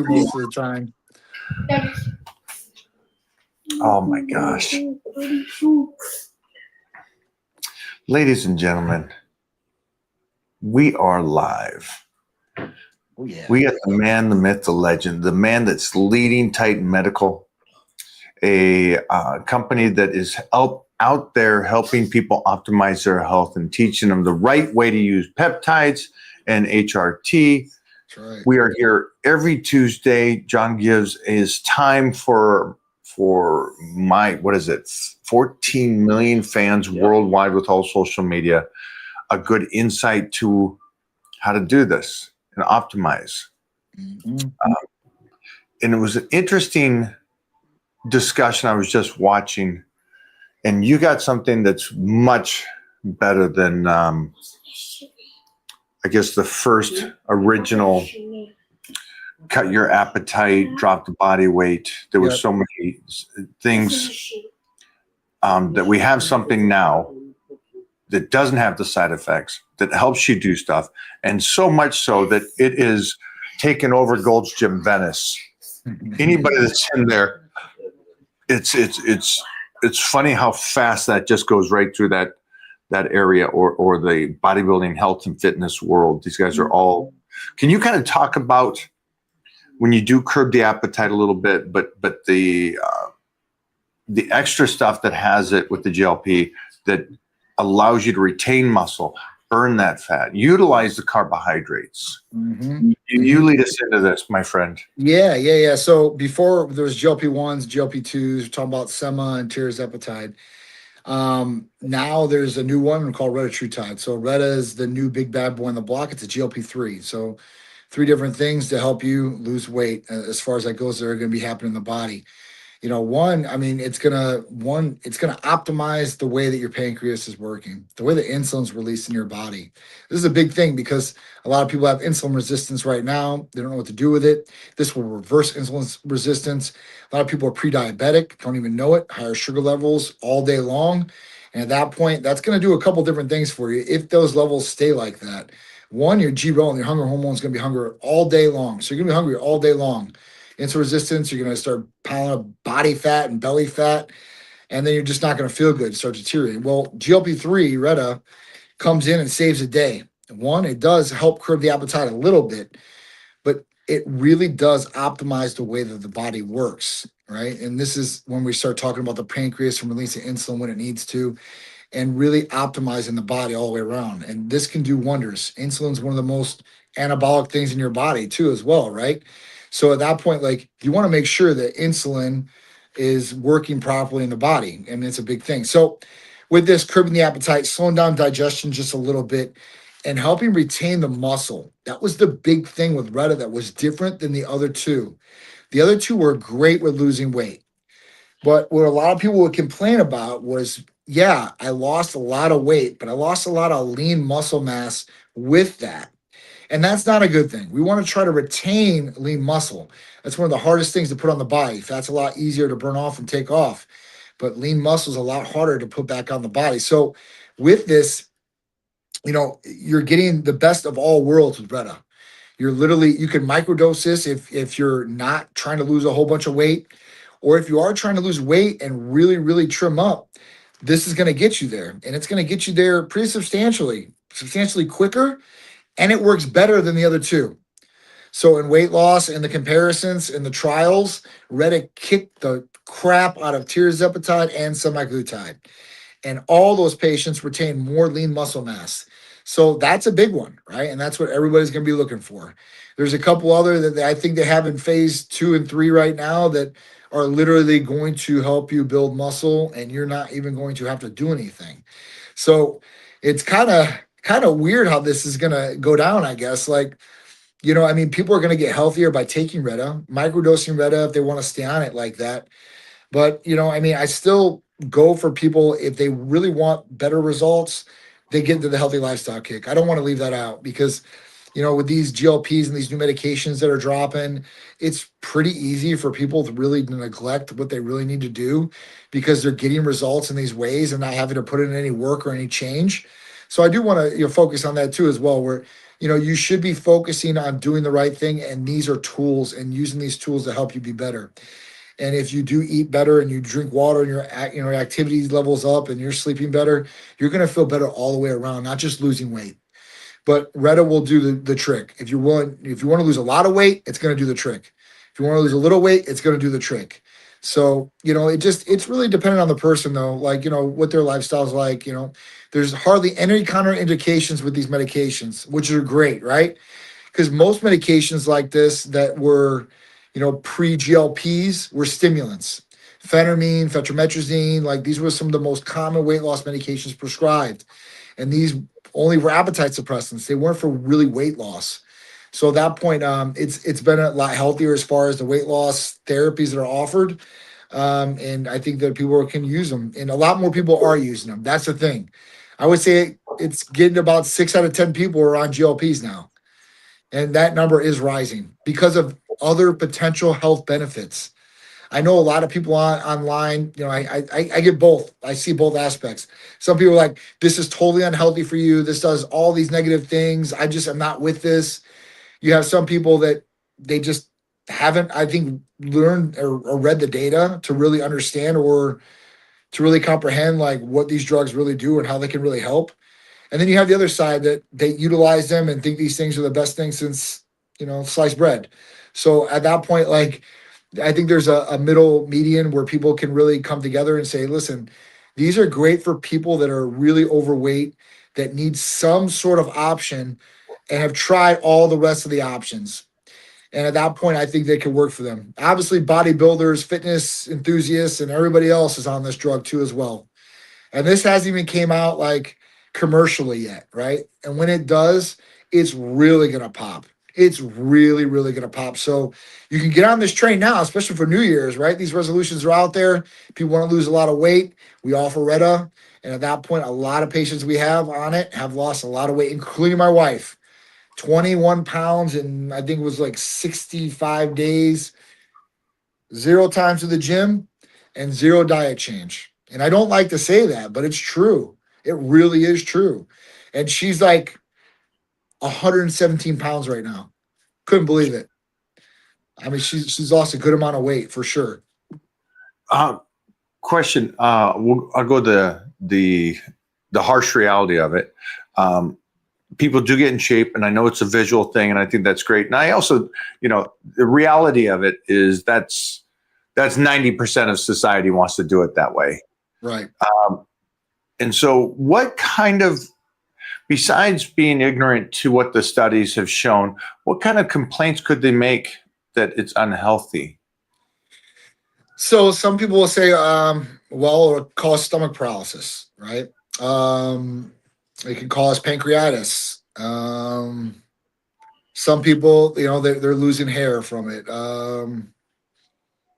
most of the time. Oh my gosh. Ladies and gentlemen, we are live. Oh yeah. We got the man, the myth, the legend, the man that's leading Titan Medical, a company that is out there helping people optimize their health and teaching them the right way to use peptides and HRT. That's right. We are here every Tuesday. John gives his time for my, 14 million fans worldwide with all social media, a good insight to how to do this and optimize. Mhm. And it was an interesting discussion I was just watching, and you got something that's much better than, I guess, the first original cut your appetite, drop the body weight. There were Yep. so many things that we have something now that doesn't have the side effects, that helps you do stuff, and so much so that it is taken over Gold's Gym Venice. Anybody that's in there, it's funny how fast that just goes right through that area or the bodybuilding, health, and fitness world. These guys are all. Can you kind of talk about when you do curb the appetite a little bit, but the extra stuff that has it with the GLP that allows you to retain muscle, burn that fat, utilize the carbohydrates. Mhm. You lead us into this, my friend. Yeah. So before there was GLP-1s, GLP-2s, we're talking about sema and tirzepatide. Now there's a new one called retatrutide. So Reta is the new big bad boy on the block. It's a GLP-3. So three different things to help you lose weight as far as that goes that are going to be happening in the body. One, I mean, it's gonna optimize the way that your pancreas is working, the way that insulin's released in your body. This is a big thing because a lot of people have insulin resistance right now. They don't know what to do with it. This will reverse insulin resistance. A lot of people are pre-diabetic, don't even know it, higher sugar levels all day long. And at that point, that's going to do a couple different things for you if those levels stay like that. One, your GRO and your hunger hormone is going to be hungry all day long. So you're going to be hungry all day long. Insulin resistance, you're going to start piling up body fat and belly fat, and then you're just not going to feel good, start deteriorating. Well, GLP-3, Reta, comes in and saves a day. One, it does help curb the appetite a little bit, but it really does optimize the way that the body works, right? And this is when we start talking about the pancreas from releasing insulin when it needs to, and really optimizing the body all the way around. And this can do wonders. Insulin is one of the most anabolic things in your body too, as well, right? So at that point, like you want to make sure that insulin is working properly in the body. I mean, it's a big thing. So with this curbing the appetite, slowing down digestion just a little bit, and helping retain the muscle. That was the big thing with Reta that was different than the other two. The other two were great with losing weight. But what a lot of people would complain about was, yeah, I lost a lot of weight, but I lost a lot of lean muscle mass with that. And that's not a good thing. We want to try to retain lean muscle. That's one of the hardest things to put on the body. Fat's a lot easier to burn off and take off, but lean muscle is a lot harder to put back on the body. So with this, you're getting the best of all worlds with Reta. You can microdose this if you're not trying to lose a whole bunch of weight, or if you are trying to lose weight and really, really trim up, this is going to get you there. And it's going to get you there pretty substantially quicker, and it works better than the other two. So in weight loss and the comparisons and the trials, Reta kicked the crap out of tirzepatide and semaglutide. And all those patients retain more lean muscle mass. So that's a big one, right? And that's what everybody's going to be looking for. There's a couple other that I think they have in phase 2 and 3 right now that are literally going to help you build muscle, and you're not even going to have to do anything. So it's kind of weird how this is going to go down, I guess. Like, I mean, people are going to get healthier by taking Reta, microdosing Reta if they want to stay on it like that. But, I mean, I still go for people if they really want better results, they get into the healthy lifestyle kick. I don't want to leave that out because, with these GLPs and these new medications that are dropping, it's pretty easy for people to really neglect what they really need to do because they're getting results in these ways and not having to put in any work or any change. So I do want to focus on that too as well, where you should be focusing on doing the right thing. And these are tools, and using these tools to help you be better. And if you do eat better and you drink water and your activity levels up and you're sleeping better, you're going to feel better all the way around, not just losing weight. But Retta will do the trick. If you want to lose a lot of weight, it's going to do the trick. If you want to lose a little weight, it's going to do the trick. So, it's really dependent on the person though, like, what their lifestyle's like, there's hardly any contraindications with these medications, which are great, right? Because most medications like this that were, pre-GLPs were stimulants. Phentermine, fetrometrazine, like these were some of the most common weight loss medications prescribed. And these only were appetite suppressants. They weren't for really weight loss. So at that point, it's been a lot healthier as far as the weight loss therapies that are offered. And I think that people can use them, and a lot more people are using them. That's the thing. I would say it's getting about 6 out of 10 people are on GLPs now, and that number is rising because of other potential health benefits. I know a lot of people online. I get both. I see both aspects. Some people are like, this is totally unhealthy for you. This does all these negative things. I just am not with this. You have some people that they just haven't, I think, learned or read the data to really understand or to really comprehend like what these drugs really do and how they can really help. And then you have the other side that they utilize them and think these things are the best thing since, sliced bread. So at that point, like, I think there's a middle median where people can really come together and say, listen, these are great for people that are really overweight, that need some sort of option and have tried all the rest of the options. And at that point, I think they could work for them. Obviously, bodybuilders, fitness enthusiasts, and everybody else is on this drug too as well. And this hasn't even came out like commercially yet, right? And when it does, it's really gonna pop. It's really, really gonna pop. So you can get on this train now, especially for New Year's, right? These resolutions are out there. People want to lose a lot of weight. We offer Retta. And at that point, a lot of patients we have on it have lost a lot of weight, including my wife. 21 pounds, and I think it was like 65 days, 0 times to the gym, and 0 diet change. And I don't like to say that, but it's true. It really is true. And she's like 117 pounds right now. Couldn't believe it. I mean, she's lost a good amount of weight for sure. Question. I'll go the harsh reality of it. People do get in shape, and I know it's a visual thing, and I think that's great. And I also, the reality of it is that's 90% of society wants to do it that way. Right. And so what kind of, besides being ignorant to what the studies have shown, what kind of complaints could they make that it's unhealthy? So some people will say, well, it'll cause stomach paralysis, right? It can cause pancreatitis. Some people, they're losing hair from it.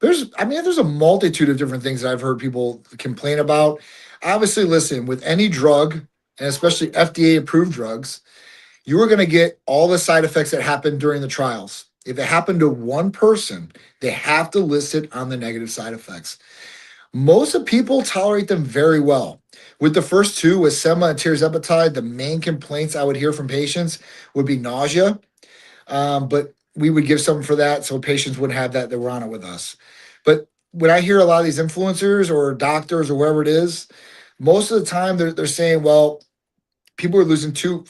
There's a multitude of different things that I've heard people complain about. Obviously, listen, with any drug, and especially FDA approved drugs, you are going to get all the side effects that happen during the trials. If it happened to one person, they have to list it on the negative side effects. Most of people tolerate them very well. With the first two, with sema and tirzepatide, the main complaints I would hear from patients would be nausea. But we would give something for that so patients wouldn't have that were on it with us. But when I hear a lot of these influencers or doctors or wherever it is, most of the time they're saying, well, people are losing too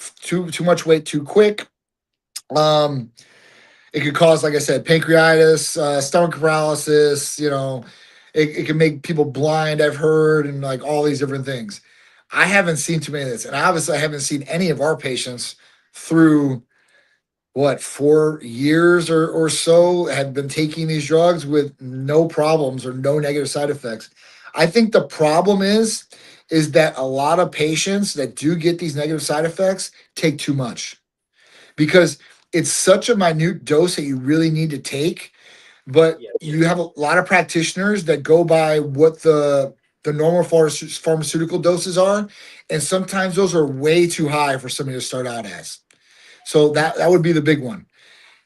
much weight too quick. It could cause, like I said, pancreatitis, stomach paralysis, it can make people blind, I've heard, and like all these different things. I haven't seen too many of this. And obviously I haven't seen any of our patients through 4 years or so have been taking these drugs with no problems or no negative side effects. I think the problem is that a lot of patients that do get these negative side effects take too much, because it's such a minute dose that you really need to take. But you have a lot of practitioners that go by what the normal pharmaceutical doses are. And sometimes those are way too high for somebody to start out as. So that would be the big one.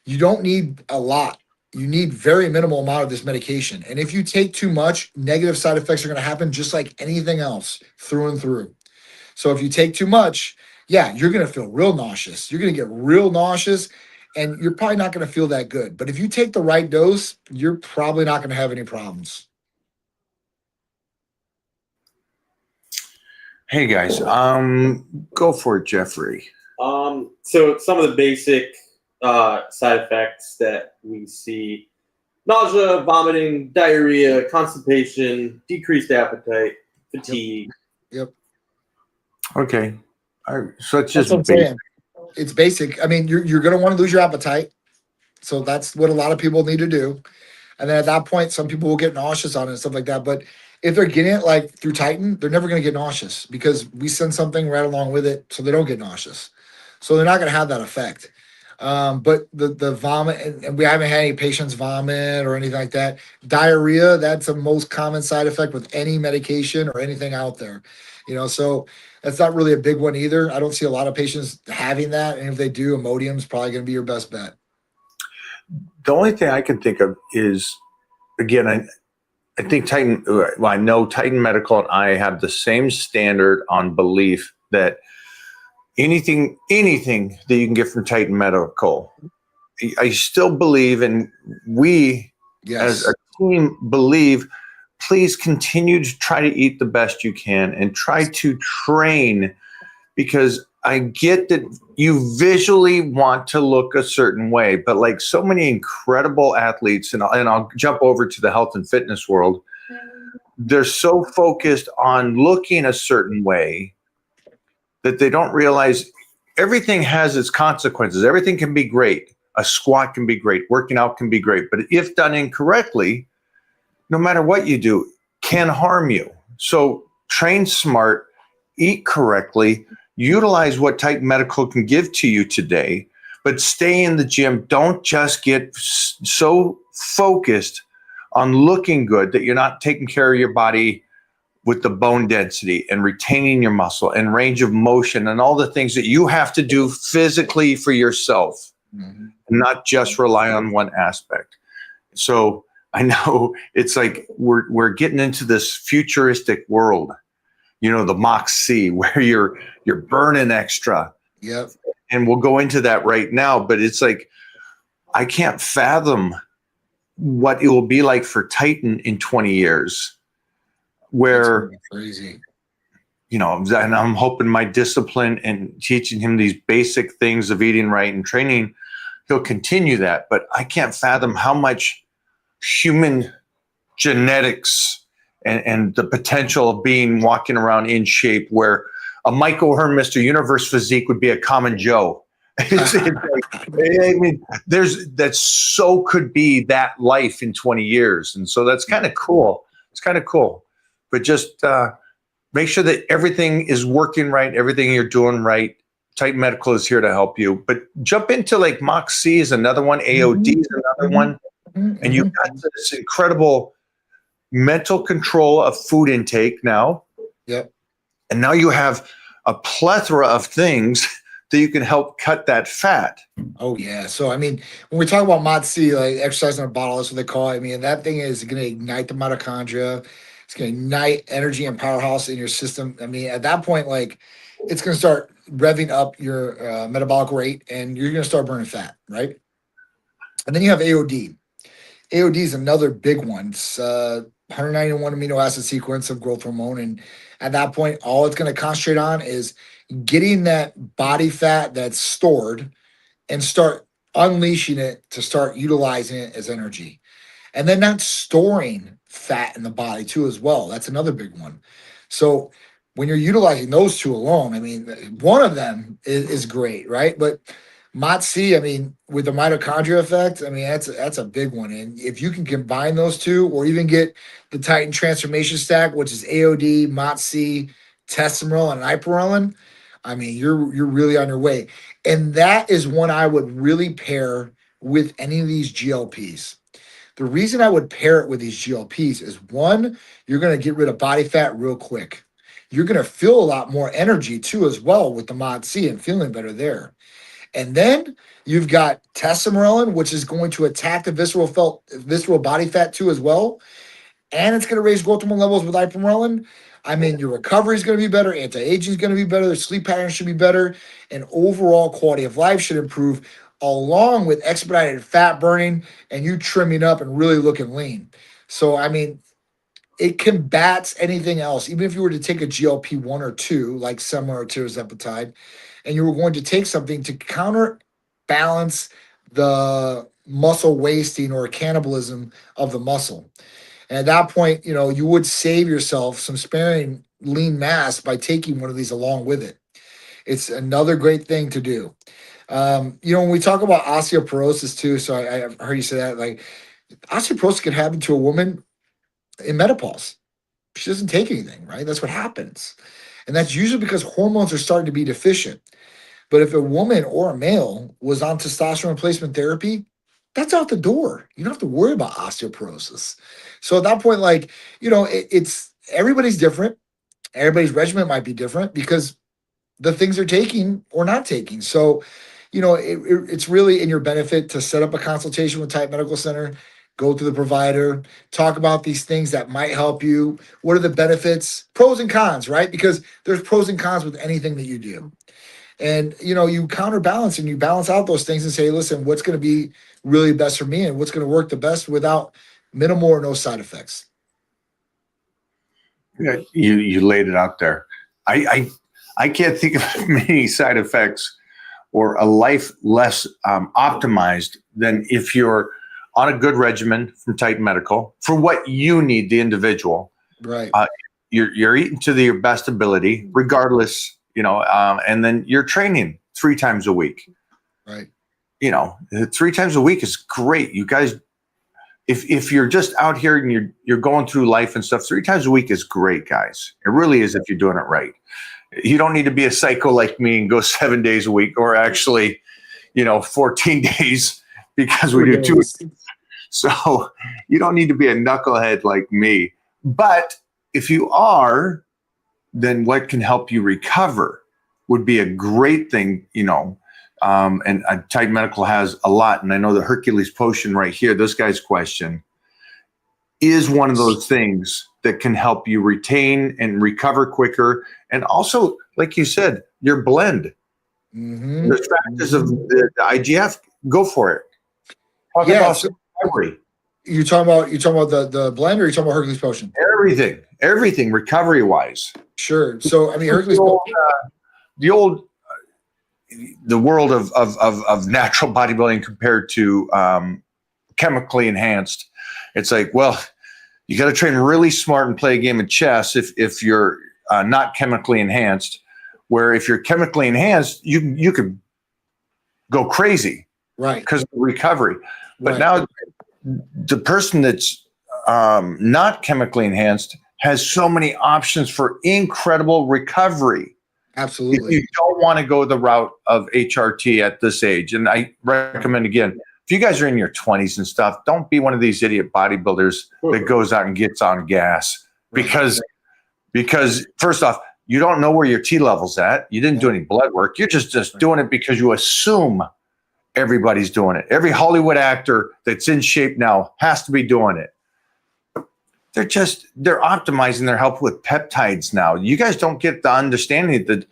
You don't need a lot. You need very minimal amount of this medication. And if you take too much, negative side effects are going to happen just like anything else through and through. So if you take too much, yeah, you're going to feel real nauseous. You're going to get real nauseous and you're probably not going to feel that good. But if you take the right dose, you're probably not going to have any problems. Hey guys, go for it, Jeffrey. So some of the basic side effects that we see: nausea, vomiting, diarrhea, constipation, decreased appetite, fatigue. Yep. Okay. All right. So it's That's just what I'm basic. saying. It's basic. I mean, you're going to want to lose your appetite. So that's what a lot of people need to do. And then at that point, some people will get nauseous on it and stuff like that. But if they're getting it like through Titan, they're never going to get nauseous because we send something right along with it so they don't get nauseous. So they're not going to have that effect. But the vomit, and we haven't had any patients vomit or anything like that. Diarrhea, that's the most common side effect with any medication or anything out there. So that's not really a big one either. I don't see a lot of patients having that. And if they do, Imodium is probably going to be your best bet. The only thing I can think of is, again, I think Titan, well, I know Titan Medical and I have the same standard on belief that anything that you can get from Titan Medical, I still believe, and we Yes. as a team believe, please continue to try to eat the best you can and try to train, because I get that you visually want to look a certain way, but like so many incredible athletes, and I'll jump over to the health and fitness world, they're so focused on looking a certain way that they don't realize everything has its consequences. Everything can be great. A squat can be great. Working out can be great. But if done incorrectly, no matter what you do, can harm you. So train smart, eat correctly, utilize what Titan Medical can give to you today, but stay in the gym. Don't just get so focused on looking good that you're not taking care of your body with the bone density and retaining your muscle and range of motion and all the things that you have to do physically for yourself, not just rely on one aspect. So I know it's like we're getting into this futuristic world, the Mach-C, where you're burning extra. Yep. And we'll go into that right now, but it's like I can't fathom what it will be like for Titan in 20 years. Where crazy, and I'm hoping my discipline and teaching him these basic things of eating right and training, he'll continue that. But I can't fathom how much human genetics and the potential of walking around in shape, where a Michael Hearn Mr. Universe physique would be a common Joe. I mean, that so could be that life in 20 years. And so that's kind of cool. It's kind of cool. But just make sure that everything is working right, everything you're doing right. Titan Medical is here to help you. But jump into like Mach-C is another one, AOD is another one. And you've got this incredible mental control of food intake now. Yep. And now you have a plethora of things that you can help cut that fat. Oh, yeah. So, I mean, when we talk about MOD-C, like exercise in a bottle, that's what they call it. I mean, that thing is going to ignite the mitochondria. It's going to ignite energy and powerhouse in your system. I mean, at that point, like, it's going to start revving up your metabolic rate, and you're going to start burning fat, right? And then you have AOD. AOD is another big one. It's 191 amino acid sequence of growth hormone. And at that point, all it's going to concentrate on is getting that body fat that's stored and start unleashing it to start utilizing it as energy. And then not storing fat in the body too as well. That's another big one. So when you're utilizing those two alone, I mean, one of them is great, right? But MOD-C, I mean, with the mitochondria effect, I mean, that's a big one. And if you can combine those two, or even get the Titan Transformation Stack, which is AOD, MOD-C, Tesamorelin, and Ipamorelin, I mean, you're really on your way. And that is one I would really pair with any of these GLPs. The reason I would pair it with these GLPs is, one, you're going to get rid of body fat real quick. You're going to feel a lot more energy too as well with the MOD-C and feeling better there. And then you've got Tesamorelin, which is going to attack the visceral body fat too as well. And it's going to raise growth hormone levels with Ipamorelin. I mean, your recovery is going to be better, anti-aging is going to be better, the sleep patterns should be better, and overall quality of life should improve, along with expedited fat burning and you trimming up and really looking lean. So, I mean, it combats anything else. Even if you were to take a GLP-1 or two, like sema or tirzepatide, and you were going to take something to counterbalance the muscle wasting or cannibalism of the muscle. And at that point, you would save yourself some sparing lean mass by taking one of these along with it. It's another great thing to do. When we talk about osteoporosis too, so I heard you say that, like osteoporosis can happen to a woman in menopause. She doesn't take anything, right? That's what happens. And that's usually because hormones are starting to be deficient. But if a woman or a male was on testosterone replacement therapy, that's out the door. You don't have to worry about osteoporosis. So at that point, it's everybody's different. Everybody's regimen might be different because the things they're taking or not taking. So, it's really in your benefit to set up a consultation with Type Medical Center, go to the provider, talk about these things that might help you. What are the benefits, pros and cons, right? Because there's pros and cons with anything that you do. And, you counterbalance and you balance out those things and say, listen, what's going to be really best for me and what's going to work the best without minimal or no side effects. Yeah, you laid it out there. I can't think of many side effects or a life less optimized than if you're on a good regimen from Titan Medical for what you need, the individual. Right. You're eating to your best ability, regardless, and then you're training 3 times a week. Right. 3 times a week is great. You guys, if you're just out here and you're going through life and stuff, 3 times a week is great, guys. It really is if you're doing it right. You don't need to be a psycho like me and go 7 days a week, or actually, 14 days, because we do 2. So you don't need to be a knucklehead like me. But if you are, then what can help you recover would be a great thing, and Titan Medical has a lot. And I know the Hercules Potion right here, this guy's question, is one of those things that can help you retain and recover quicker. And also, like you said, your blend. Mm-hmm. The factors of the IGF, go for it. Talk about recovery. You're talking about the blend, or you're talking about Hercules Potion? Everything recovery wise. Sure. So I mean, Hercules Potion. The world of natural bodybuilding compared to chemically enhanced. It's like, well, you got to train really smart and play a game of chess if you're not chemically enhanced. Where if you're chemically enhanced, you could go crazy, right? Because of recovery. But right. Now the person that's not chemically enhanced has so many options for incredible recovery. Absolutely. If you don't want to go the route of HRT at this age, and I recommend, again, if you guys are in your 20s and stuff, don't be one of these idiot bodybuilders that goes out and gets on gas, because first off, you don't know where your T level's at. You didn't do any blood work. You're just doing it because you assume everybody's doing it. Every Hollywood actor that's in shape now has to be doing it. They're optimizing their health with peptides now. You guys don't get the understanding that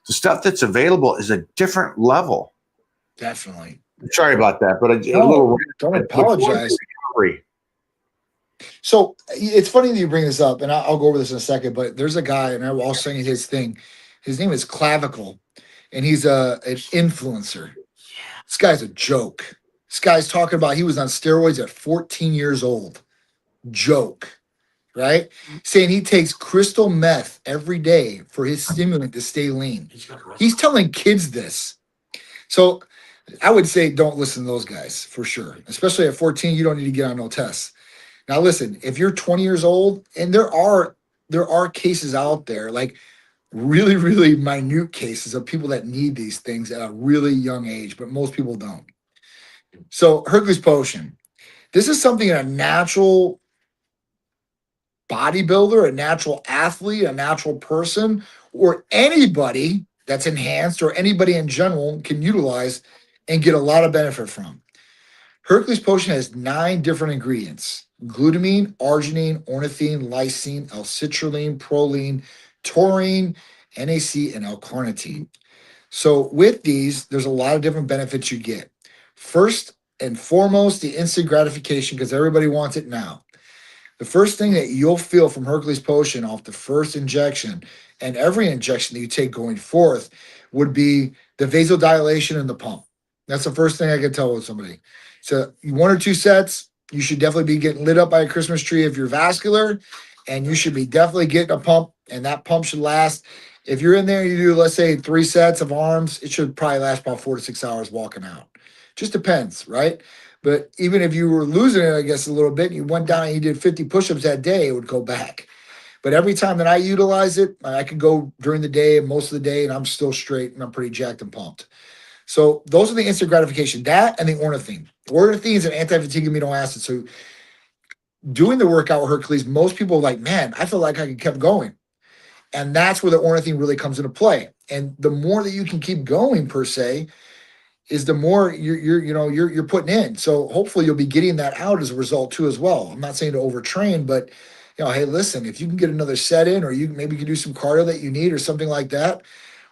the stuff that's available is a different level. Definitely. Sorry about that, but don't apologize. So it's funny that you bring this up, and I'll go over this in a second, but there's a guy, and I'll send you his thing. His name is Clavicle, and he's an influencer. This guy's a joke. This guy's talking about he was on steroids at 14 years old. Joke, right? Saying he takes crystal meth every day for his stimulant to stay lean. He's telling kids this. So I would say don't listen to those guys for sure. Especially at 14, you don't need to get on no tests. Now listen, if you're 20 years old, and there are cases out there, like really, really minute cases of people that need these things at a really young age, but most people don't. So Hercules Potion, this is something a natural bodybuilder, a natural athlete, a natural person, or anybody that's enhanced, or anybody in general can utilize and get a lot of benefit from. Hercules Potion has 9 different ingredients. glutamine, arginine, ornithine, lysine, L-citrulline, proline, taurine, NAC, and L-carnitine. So with these, there's a lot of different benefits you get. First and foremost, the instant gratification, because everybody wants it now. The first thing that you'll feel from Hercules Potion off the first injection and every injection that you take going forth would be the vasodilation and the pump. That's the first thing I can tell with somebody. So 1 or 2 sets, you should definitely be getting lit up by a Christmas tree if you're vascular, and you should be definitely getting a pump, and that pump should last. If you're in there, you do, let's say, 3 sets of arms, it should probably last about 4 to 6 hours walking out. Just depends, right? But even if you were losing it, I guess, a little bit, and you went down and you did 50 push-ups that day, it would go back. But every time that I utilize it, I could go during the day and most of the day, and I'm still straight and I'm pretty jacked and pumped. So those are the instant gratification. That and the ornithine. Ornithine is an anti-fatigue amino acid. So doing the workout with Hercules, most people are like, man, I feel like I could keep going. And that's where the ornithine really comes into play. And the more that you can keep going, per se, is the more you're putting in. So hopefully you'll be getting that out as a result too as well. I'm not saying to overtrain, but hey, listen, if you can get another set in, or you maybe can do some cardio that you need or something like that,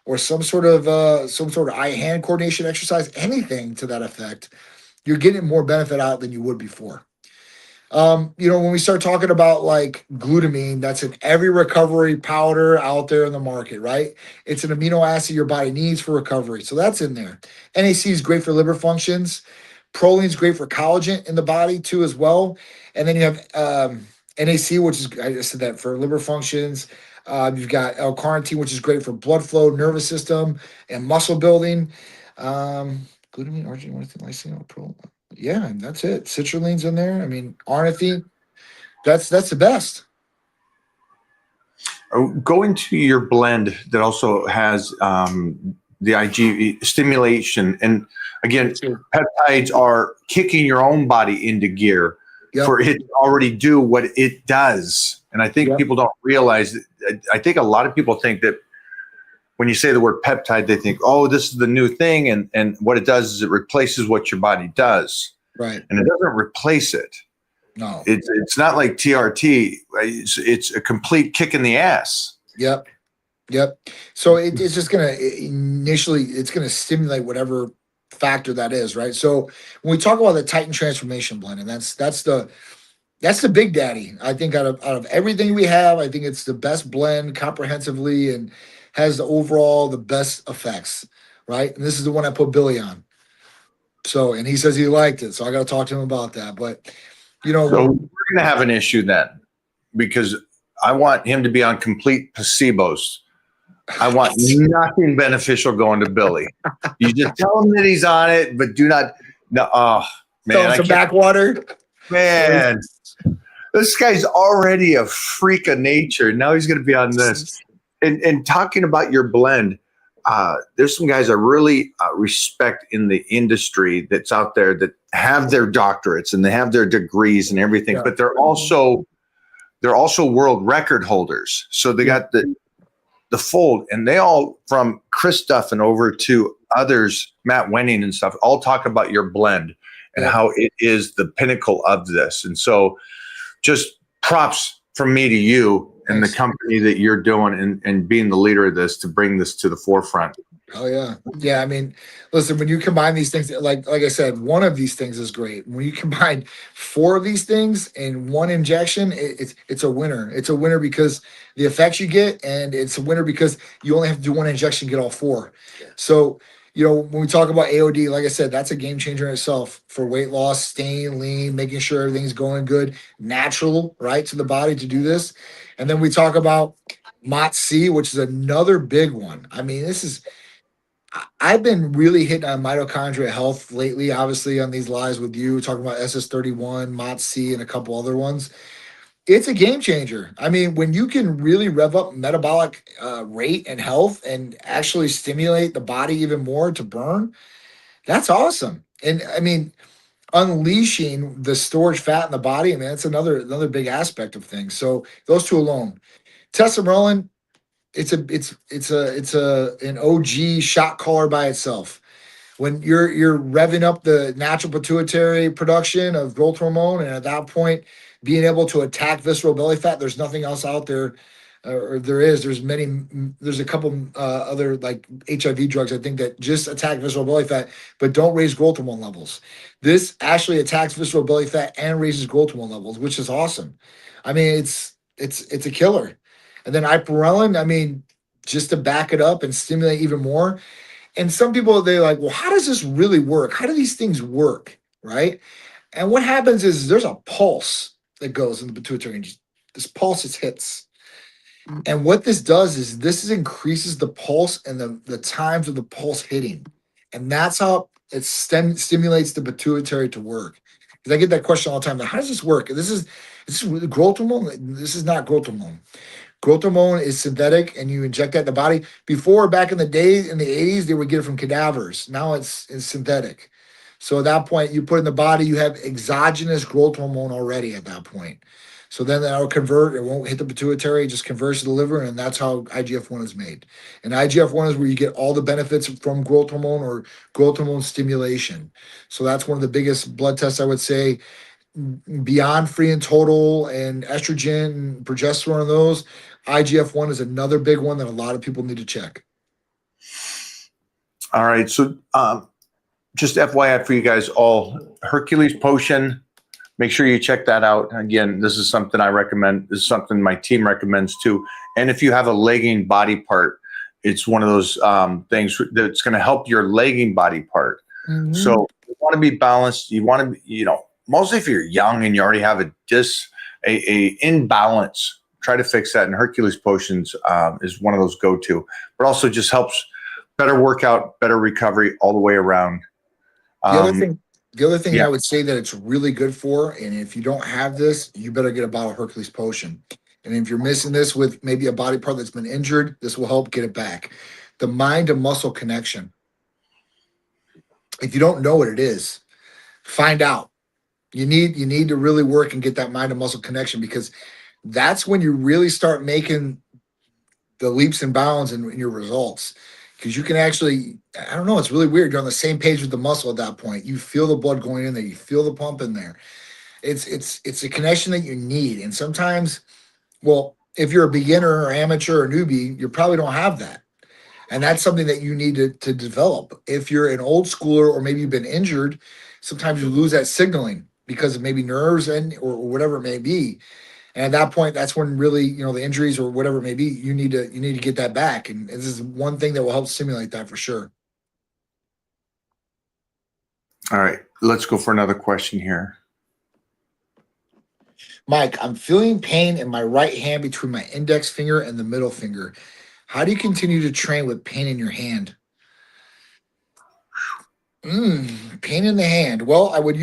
or some sort of eye-hand coordination exercise, anything to that effect, you're getting more benefit out than you would before. When we start talking about like glutamine, that's in every recovery powder out there in the market, right? It's an amino acid your body needs for recovery. So that's in there. NAC is great for liver functions. Proline is great for collagen in the body too, as well. And then you have NAC, which is, I just said that, for liver functions. You've got L-carnitine, which is great for blood flow, nervous system, and muscle building. Glutamine, arginine, lysine, proline. Yeah, and that's it. Citrulline's in there. I mean, ornithine. That's the best. Going to your blend that also has the IG stimulation, and again, peptides are kicking your own body into gear for it to already do what it does. And I think people don't realize that. I think a lot of people think that when you say the word peptide, they think, oh, this is the new thing. And what it does is it replaces what your body does. Right. And it doesn't replace it. No. It's not like TRT. It's a complete kick in the ass. Yep. So it's just going to initially, it's going to stimulate whatever factor that is, right? So when we talk about the Titan Transformation Blend, and that's the big daddy, I think out of everything we have, I think it's the best blend comprehensively and has the best effects, right? And this is the one I put Billy on. So, and he says he liked it. So I got to talk to him about that. But, so we're going to have an issue then, because I want him to be on complete placebos. I want nothing beneficial going to Billy. You just tell him that he's on it, but do not. No, oh man, some backwater. Man, this guy's already a freak of nature. Now he's going to be on this. And talking about your blend, there's some guys I really respect in the industry that's out there that have their doctorates and they have their degrees and everything, but they're also world record holders. So they got the fold, and they all, from Chris Duffin over to others, Matt Wenning and stuff, all talk about your blend and how it is the pinnacle of this. And so just props from me to you and the company that you're doing and being the leader of this to bring this to the forefront. Oh yeah. Yeah. I mean, listen, when you combine these things, like I said, one of these things is great. When you combine 4 of these things in one injection, it's a winner. It's a winner because the effects you get, and it's a winner because you only have to do one injection, get all 4. So, when we talk about AOD, like I said, that's a game changer in itself for weight loss, staying lean, making sure everything's going good, natural, right, to the body to do this. And then we talk about MOTS-c, which is another big one. I mean, I've been really hitting on mitochondria health lately, obviously on these lives with you, talking about SS31, MOTS-c, and a couple other ones. It's a game changer. I mean, when you can really rev up metabolic rate and health and actually stimulate the body even more to burn, that's awesome. And I mean, unleashing the storage fat in the body, I mean, that's another big aspect of things. So those 2 alone. Tesamorelin, it's an OG shot caller by itself. when you're revving up the natural pituitary production of growth hormone, and at that point, being able to attack visceral belly fat. There's nothing else out there, or there's a couple other like HIV drugs I think that just attack visceral belly fat, but don't raise growth hormone levels. This actually attacks visceral belly fat and raises growth hormone levels, which is awesome. I mean, it's a killer. And then ipamorelin, I mean, just to back it up and stimulate even more. And some people, they're like, well, how does this really work? How do these things work? Right. And what happens is there's a pulse that goes in the pituitary, and this pulse just hits. And what this does is increases the pulse and the times of the pulse hitting. And that's how it stimulates the pituitary to work. Because I get that question all the time. Like, how does this work? This is growth hormone. This is not growth hormone. Growth hormone is synthetic, and you inject that in the body. Before, back in the day, in the 80s, they would get it from cadavers. Now it's synthetic. So at that point, you put in the body, you have exogenous growth hormone already at that point. So then that'll convert. It won't hit the pituitary. It just converts to the liver, and that's how IGF-1 is made. And IGF-1 is where you get all the benefits from growth hormone or growth hormone stimulation. So that's one of the biggest blood tests, I would say, beyond free and total and estrogen and progesterone and those. IGF-1 is another big one that a lot of people need to check. All right. So just FYI for you guys all, Hercules Potion, make sure you check that out. Again, this is something I recommend. This is something my team recommends too. And if you have a lagging body part, it's one of those things that's going to help your lagging body part. Mm-hmm. So you want to be balanced. You want to be, mostly if you're young and you already have a imbalance, try to fix that. And Hercules Potions is one of those go-to, but also just helps better workout, better recovery all the way around. The other thing I would say that it's really good for, and if you don't have this, you better get a bottle of Hercules Potion. And if you're missing this with maybe a body part that's been injured, this will help get it back. The mind to muscle connection. If you don't know what it is, find out. You need to really work and get that mind to muscle connection, because that's when you really start making the leaps and bounds in your results. Because you can actually, I don't know, it's really weird. You're on the same page with the muscle at that point. You feel the blood going in there. You feel the pump in there. It's a connection that you need. And sometimes, well, if you're a beginner or amateur or newbie, you probably don't have that. And that's something that you need to develop. If you're an old schooler or maybe you've been injured, sometimes you lose that signaling because of maybe nerves or whatever it may be. And at that point, that's when really, the injuries or whatever it may be, you need to get that back. And this is one thing that will help stimulate that for sure. All right, let's go for another question here. Mike, I'm feeling pain in my right hand between my index finger and the middle finger. How do you continue to train with pain in your hand? Pain in the hand. Well, I would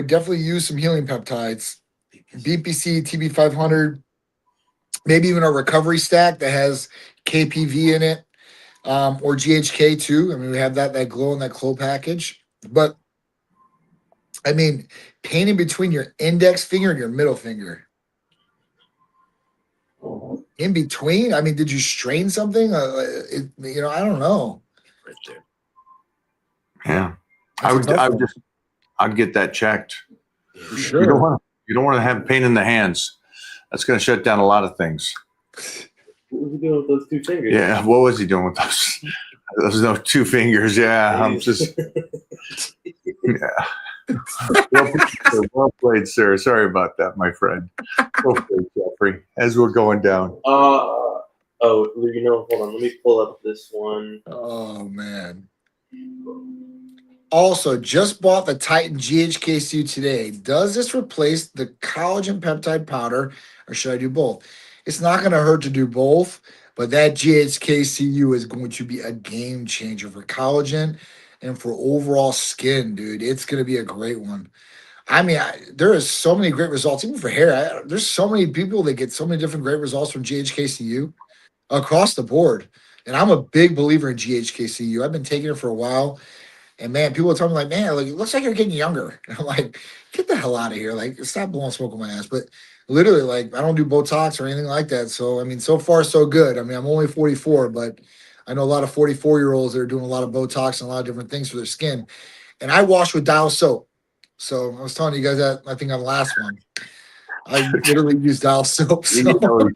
definitely use some healing peptides. BPC, TB500, maybe even a recovery stack that has KPV in it, or GHK too. I mean, we have that glow and that glow package. But I mean, pain in between your index finger and your middle finger. In between? I mean, did you strain something? I don't know. Right there. Yeah, I'd get that checked. For sure. You don't want to have pain in the hands. That's going to shut down a lot of things. What was he doing with those two fingers? Yeah, what was he doing with those 2 fingers? Yeah, I'm just. Yeah. Well played, sir. Sorry about that, my friend. Well played, Jeffrey. As we're going down. Hold on. Let me pull up this one. Oh man. Also, just bought the Titan GHKCU today. Does this replace the collagen peptide powder, or should I do both? It's not going to hurt to do both, but that GHKCU is going to be a game changer for collagen and for overall skin, dude. It's going to be a great one. I mean, there is so many great results, even for hair. There's so many people that get so many different great results from GHKCU across the board. And I'm a big believer in GHKCU. I've been taking it for a while. And man, people are telling me like, man, it looks like you're getting younger. And I'm like, get the hell out of here. Like, stop blowing smoke on my ass. But literally, like, I don't do Botox or anything like that. So, I mean, so far, so good. I mean, I'm only 44, but I know a lot of 44-year-olds that are doing a lot of Botox and a lot of different things for their skin. And I wash with Dial soap. So I was telling you guys that I think on the last one. I literally use Dial soap. You So know,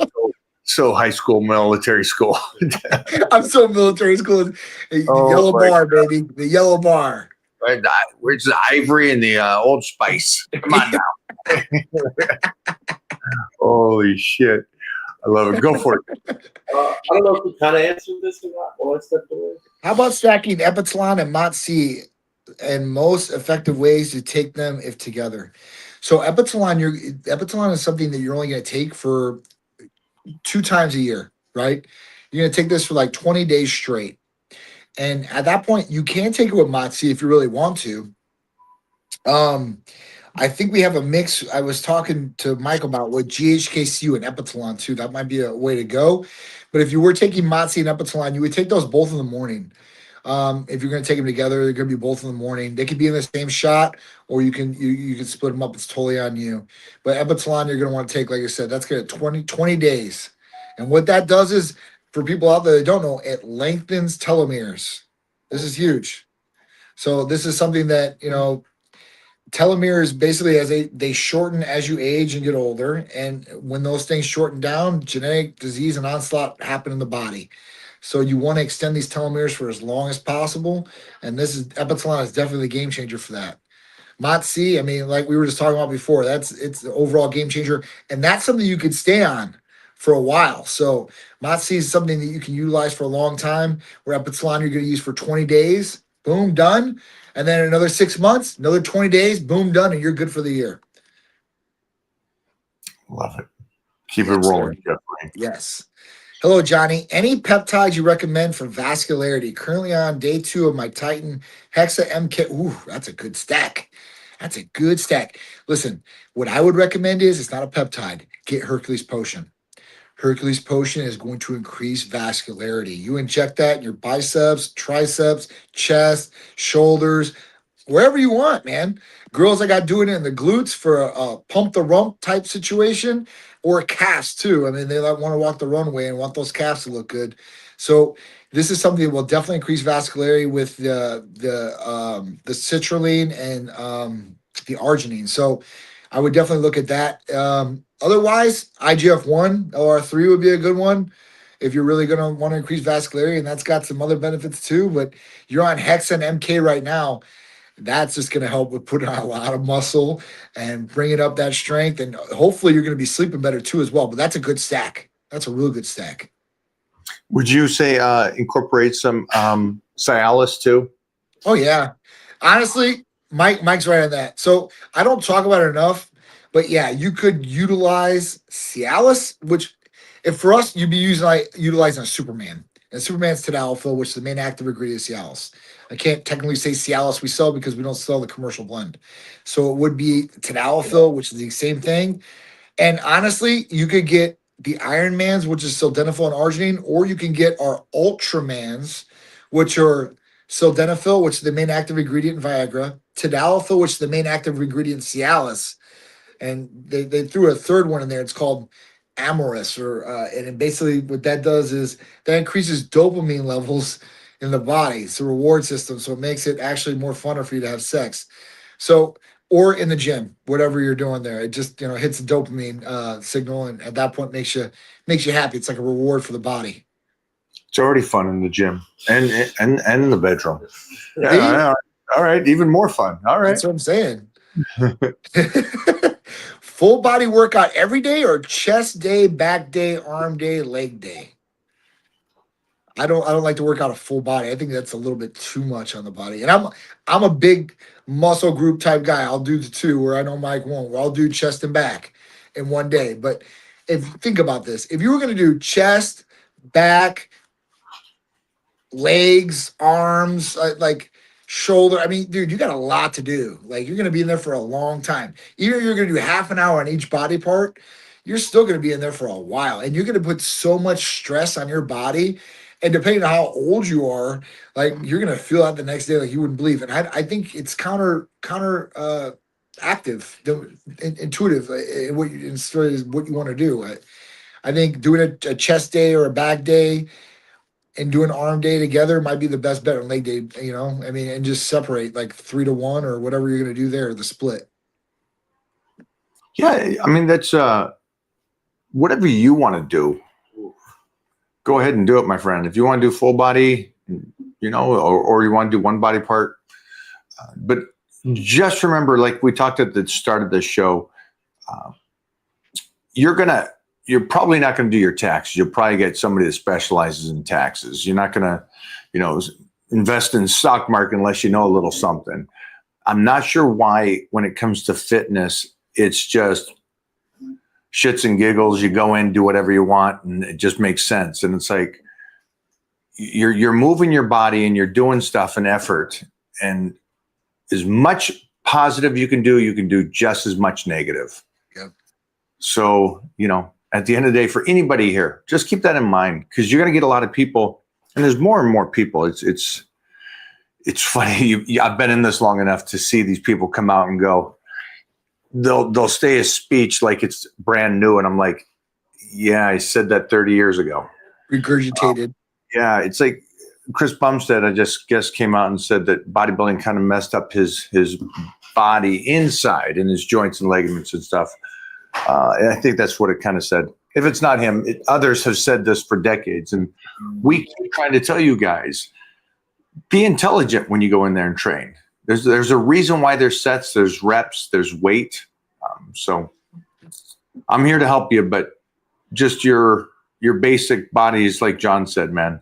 so high school, military school. I'm so military school. The Oh, yellow my bar, baby. The yellow bar. Right, where's the Ivory and the Old Spice? Come on now. Holy shit. I love it. Go for it. I don't know if we kind of answered this or not. Well, let's step away. How about stacking Epithalon and Mot-C and most effective ways to take them if together? So Epithalon is something that you're only going to take for 2 times a year, right? You're going to take this for like 20 days straight. And at that point, you can take it with Mot-C if you really want to. I think we have a mix. I was talking to Mike about with GHKCU and Epithalon too. That might be a way to go. But if you were taking Mot-C and Epithalon, you would take those both in the morning. If you're going to take them together, they're going to be both in the morning. They could be in the same shot, or you can split them up. It's totally on you. But Epithalon, you're going to want to take, like I said, that's going to 20 days. And what that does is, for people out there that don't know, it lengthens telomeres. This is huge. So this is something that, telomeres basically they shorten as you age and get older. And when those things shorten down, genetic disease and onslaught happen in the body. So you want to extend these telomeres for as long as possible. And Epithalon is definitely the game changer for that. Mot-C, I mean, like we were just talking about before, it's the overall game changer. And that's something you could stay on for a while. So Mot-C is something that you can utilize for a long time, where Epithalon you're going to use for 20 days, boom, done. And then another 6 months, another 20 days, boom, done, and you're good for the year. Love it. Keep it rolling, Jeffrey. Yes. Hello, Johnny. Any peptides you recommend for vascularity? Currently on day 2 of my Titan Hexa MK. Ooh, that's a good stack. That's a good stack. Listen, what I would recommend is, it's not a peptide. Get Hercules Potion. Hercules Potion is going to increase vascularity. You inject that in your biceps, triceps, chest, shoulders, wherever you want, man. Girls, I got doing it in the glutes for a pump the rump type situation, or calves too. I mean, they want to walk the runway and want those calves to look good. So this is something that will definitely increase vascularity with the citrulline and the arginine. So I would definitely look at that. Otherwise, IGF-1, LR3 would be a good one if you're really going to want to increase vascularity, and that's got some other benefits too. But you're on Hexa and MK right now. That's just going to help with putting on a lot of muscle and bringing up that strength. And hopefully you're going to be sleeping better too as well. But that's a good stack. That's a real good stack. Would you say incorporate some Cialis too? Oh, yeah. Honestly, Mike's right on that. So I don't talk about it enough. But yeah, you could utilize Cialis, which if for us, you'd be utilizing a Superman. And Superman's tadalafil, which is the main active ingredient of Cialis. I can't technically say Cialis we sell because we don't sell the commercial blend. So it would be tadalafil, which is the same thing. And honestly, you could get the Ironmans, which is sildenafil and arginine, or you can get our Ultramans, which are sildenafil, which is the main active ingredient in Viagra, tadalafil, which is the main active ingredient in Cialis. And they threw a third one in there. It's called Amorous, and basically what that does is that increases dopamine levels in the body. It's a reward system, so it makes it actually more funner for you to have sex. So, or in the gym, whatever you're doing there, it just hits the dopamine signal, and at that point makes you happy. It's like a reward for the body. It's already fun in the gym and in the bedroom. Yeah, all right, even more fun. All right, that's what I'm saying. Full body workout every day, or chest day, back day, arm day, leg day? I don't like to work out a full body. I think that's a little bit too much on the body. And I'm a big muscle group type guy. I'll do the 2 where I know Mike won't. Where I'll do chest and back in one day. But think about this. If you were going to do chest, back, legs, arms, like shoulder, I mean, dude, you got a lot to do. Like, you're going to be in there for a long time. Even if you're going to do half an hour on each body part, you're still going to be in there for a while. And you're going to put so much stress on your body. And depending on how old you are, like, you're going to feel that the next day like you wouldn't believe. And I think it's counter active, intuitive, what you want to do. I think doing a chest day or a back day, and do an arm day together might be the best bet on leg day, I mean, and just separate like 3-1 or whatever you're going to do there, the split. Yeah, I mean that's whatever you want to do. Go ahead and do it, my friend. If you want to do full body, or you want to do one body part, but just remember, like we talked at the start of this show, you're probably not going to do your taxes. You'll probably get somebody that specializes in taxes. You're not going to, invest in stock market unless you know a little something. I'm not sure why when it comes to fitness, it's just shits and giggles. You go in, do whatever you want, and it just makes sense. And it's like you're moving your body and you're doing stuff and effort. And as much positive you can do just as much negative. Yep. So, at the end of the day, for anybody here, just keep that in mind, because you're going to get a lot of people, and there's more and more people. It's funny. I've been in this long enough to see these people come out and go. They'll say a speech like it's brand new, and I'm like, yeah, I said that 30 years ago. Regurgitated. Yeah, it's like Chris Bumstead, I just guess, came out and said that bodybuilding kind of messed up his body inside and his joints and ligaments and stuff. And I think that's what it kind of said. If it's not him, others have said this for decades, and we keep trying to tell you guys, be intelligent when you go in there and train. There's a reason why there's sets, there's reps, there's weight. So I'm here to help you, but just your basic bodies, like John said, man.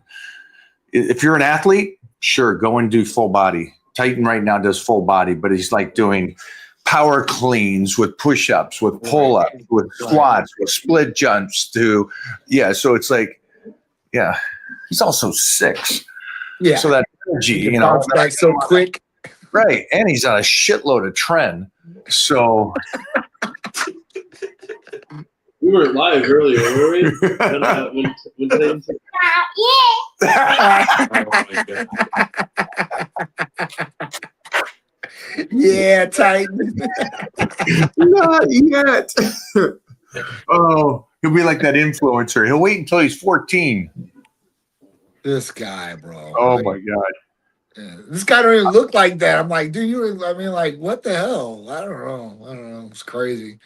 If you're an athlete, sure, go and do full body. Titan right now does full body, but he's like doing power cleans with push-ups, with pull-ups, with squats, with split jumps so it's like, yeah, he's also 6. Yeah. So that energy, bounce back so quick. Right. And he's on a shitload of tren. So We were live earlier, were we? When Titan said, oh my God. Yeah, Titan. not yet. Oh, he'll be like that influencer. He'll wait until he's 14. This guy, bro. Oh Like, my God. yeah, this guy don't even look like that. I'm like, dude, what the hell? I don't know. It's crazy.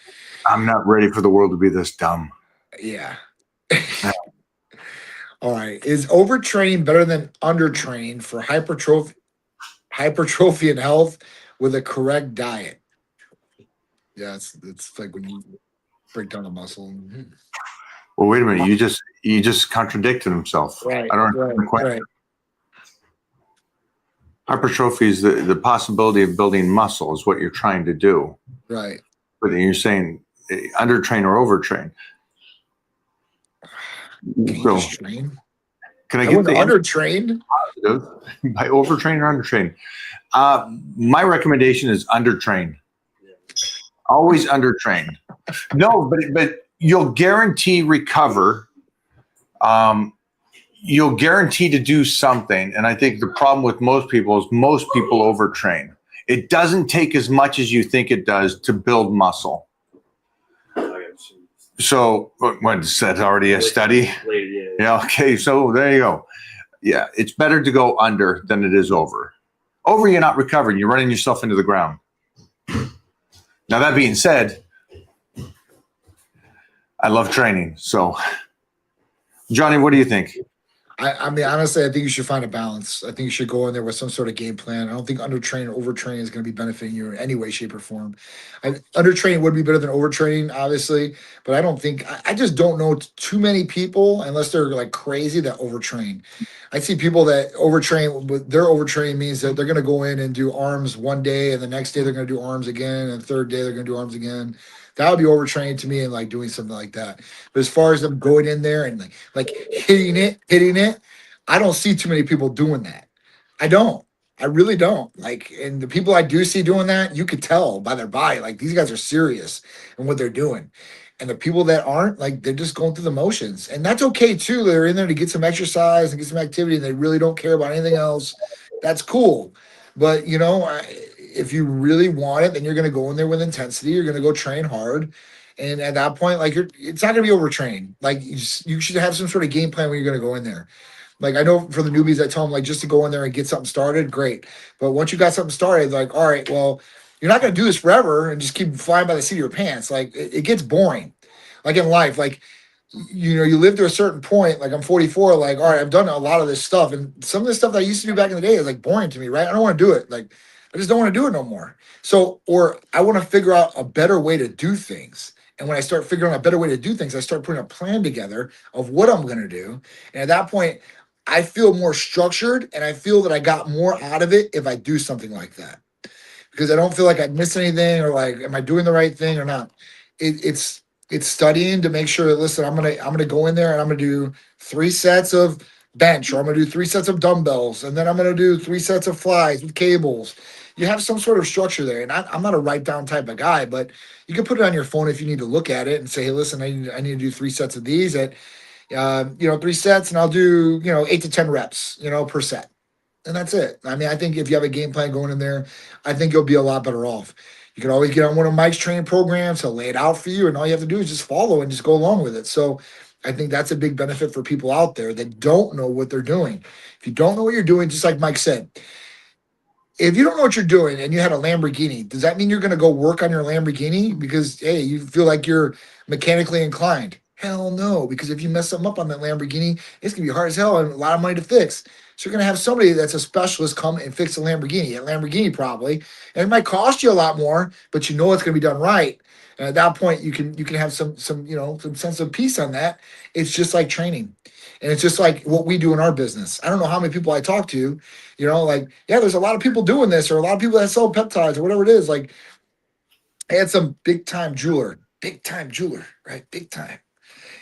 I'm not ready for the world to be this dumb. Yeah. All right. Is overtraining better than undertraining for hypertrophy and health with a correct diet? Yeah, it's like when you break down a muscle. Well, wait a minute. You just contradicted himself. Right. I don't understand the question. Right. Hypertrophy is the possibility of building muscle is what you're trying to do. Right. But then you're saying undertrain or overtrain. Can you So just train? can I I get wouldn't the undertrain. positive by overtrain or undertrain? My recommendation is undertrain. Always undertrain. No, but you'll guarantee recover. You'll guarantee to do something. And I think the problem with most people is most people overtrain. It doesn't take as much as you think it does to build muscle. So what is that already a study? Yeah. Okay. So there you go. Yeah. It's better to go under than it is over. Over, you're not recovering. You're running yourself into the ground. Now, that being said, I love training. So, Johnny, what do you think? I mean, honestly, I think you should find a balance. I think you should go in there with some sort of game plan. I don't think undertraining or overtraining is going to be benefiting you in any way, shape, or form. Undertraining would be better than overtraining, obviously, but I don't think I just don't know too many people, unless they're like crazy, that overtrain. I see people that overtrain. But their overtraining means that they're going to go in and do arms one day, and the next day they're going to do arms again, and the third day they're going to do arms again. That would be overtraining to me, and like doing something like that. But as far as them going in there and like hitting it, I don't see too many people doing that. I don't. I really don't. Like, and the people I do see doing that, you could tell by their body. Like, these guys are serious in what they're doing. And the people that aren't, like, they're just going through the motions. And that's okay too. They're in there to get some exercise and get some activity, and they really don't care about anything else. That's cool. But if you really want it, then you're going to go in there with intensity. You're going to go train hard. And at that point, like, it's not going to be overtrained. Like, you should have some sort of game plan when you're going to go in there. Like I know for the newbies, I tell them like just to go in there and get something started, great. But once you got something started, like, all right, well, you're not going to do this forever and just keep flying by the seat of your pants. Like it gets boring. Like in life, like you live to a certain point. Like I'm 44. Like all right, I've done a lot of this stuff, and some of the stuff that I used to do back in the day is like boring to me, right? I don't want to do it. Like I just don't want to do it no more. So, or I want to figure out a better way to do things. And when I start figuring out a better way to do things, I start putting a plan together of what I'm going to do. And at that point, I feel more structured and I feel that I got more out of it if I do something like that because I don't feel like I missed anything or like, am I doing the right thing or not? It's studying to make sure that listen, I'm gonna go in there and I'm gonna do 3 sets of bench or I'm gonna do 3 sets of dumbbells and then I'm gonna do 3 sets of flies with cables. You have some sort of structure there, and I'm not a write down type of guy, but you can put it on your phone if you need to look at it and say, hey, listen, I need to do 3 sets of these at 3 sets, and I'll do 8 to 10 reps, per set. And that's it. I mean, I think if you have a game plan going in there, I think you'll be a lot better off. You can always get on one of Mike's training programs. He'll lay it out for you, and all you have to do is just follow and just go along with it. So I think that's a big benefit for people out there that don't know what they're doing. If you don't know what you're doing, just like Mike said, if you don't know what you're doing and you had a Lamborghini, does that mean you're going to go work on your Lamborghini because, hey, you feel like you're mechanically inclined? Hell no, because if you mess something up on that Lamborghini, it's going to be hard as hell and a lot of money to fix. So you're going to have somebody that's a specialist come and fix a Lamborghini probably. And it might cost you a lot more, but you know it's going to be done right. And at that point, you can have some sense of peace on that. It's just like training. And it's just like what we do in our business. I don't know how many people I talk to, there's a lot of people doing this or a lot of people that sell peptides or whatever it is. Like I had some big time jeweler, right? Big time.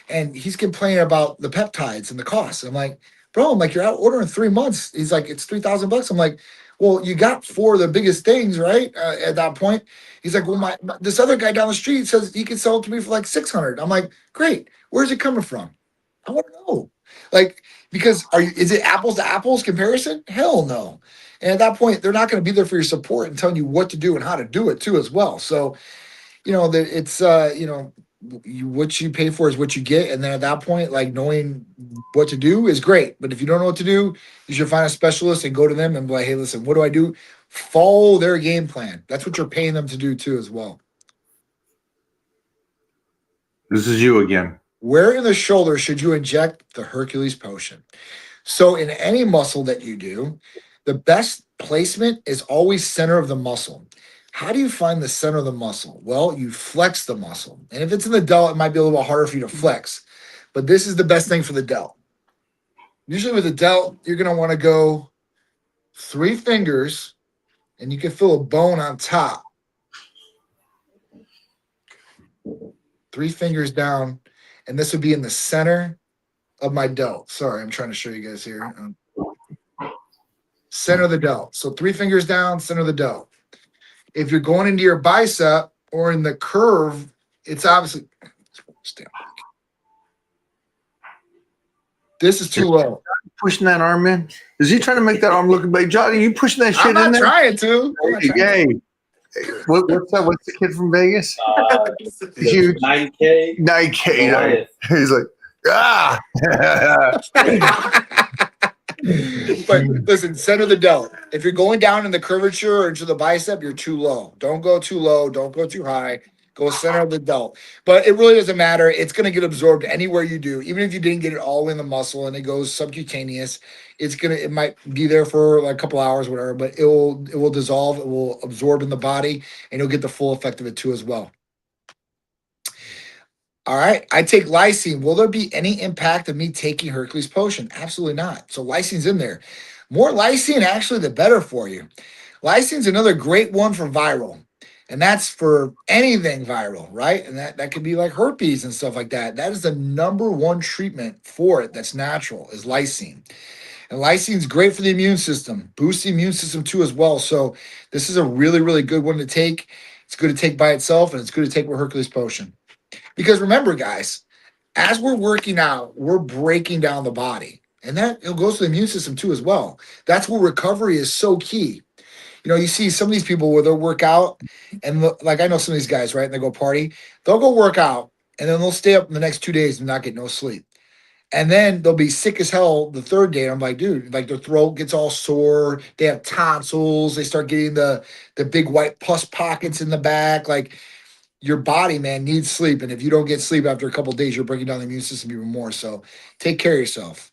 And he's complaining about the peptides and the costs. I'm like, bro, you're out ordering 3 months. He's like, it's $3,000. I'm like, well, you got 4 of the biggest things, right? At that point, he's like, well, this other guy down the street says he can sell it to me for like 600. I'm like, great. Where's it coming from? I want to know. Because is it apples to apples comparison? Hell no. And at that point, they're not going to be there for your support and telling you what to do and how to do it too as well. So, it's what you pay for is what you get. And then at that point, knowing what to do is great. But if you don't know what to do, you should find a specialist and go to them and be like, hey, listen, what do I do? Follow their game plan. That's what you're paying them to do too as well. This is you again. Where in the shoulder should you inject the Hercules potion? So in any muscle that you do, the best placement is always center of the muscle. How do you find the center of the muscle? Well, you flex the muscle. And if it's in the delt, it might be a little harder for you to flex. But this is the best thing for the delt. Usually with the delt, you're going to want to go 3 fingers, and you can feel a bone on top. 3 fingers down, and this would be in the center of my delt. Sorry, I'm trying to show you guys here. Center of the delt. So 3 fingers down, center of the delt. If you're going into your bicep or in the curve, it's obviously this is too low. Pushing that arm in? Is he trying to make that arm look big? Johnny, you pushing that shit in there? I'm not trying to. Hey, what's that? What's the kid from Vegas? Huge. 9K. 9K. He's like, ah. But listen, center the delt. If you're going down in the curvature or into the bicep, you're too low. Don't go too low. Don't go too high. Go center of the delt. But it really doesn't matter. It's going to get absorbed anywhere you do. Even if you didn't get it all in the muscle and it goes subcutaneous, it might be there for like a couple hours, whatever, but it will dissolve. It will absorb in the body and you'll get the full effect of it too as well. All right. I take lysine. Will there be any impact of me taking Hercules potion? Absolutely not. So lysine's in there. More lysine, actually, the better for you. Lysine's another great one for viral. And that's for anything viral, right? And that could be like herpes and stuff like that. That is the #1 treatment for it that's natural is lysine. And lysine's great for the immune system. Boosts the immune system too as well. So this is a really, really good one to take. It's good to take by itself, and it's good to take with Hercules potion. Because remember, guys, as we're working out, we're breaking down the body. And that it goes to the immune system too as well. That's where recovery is so key. You see some of these people where they'll work out and like I know some of these guys, right? And they go party. They'll go work out and then they'll stay up the next 2 days and not get no sleep. And then they'll be sick as hell the third day. I'm like, dude, like their throat gets all sore. They have tonsils. They start getting the big white pus pockets in the back. Like your body, man, needs sleep. And if you don't get sleep after a couple of days, you're breaking down the immune system even more. So take care of yourself.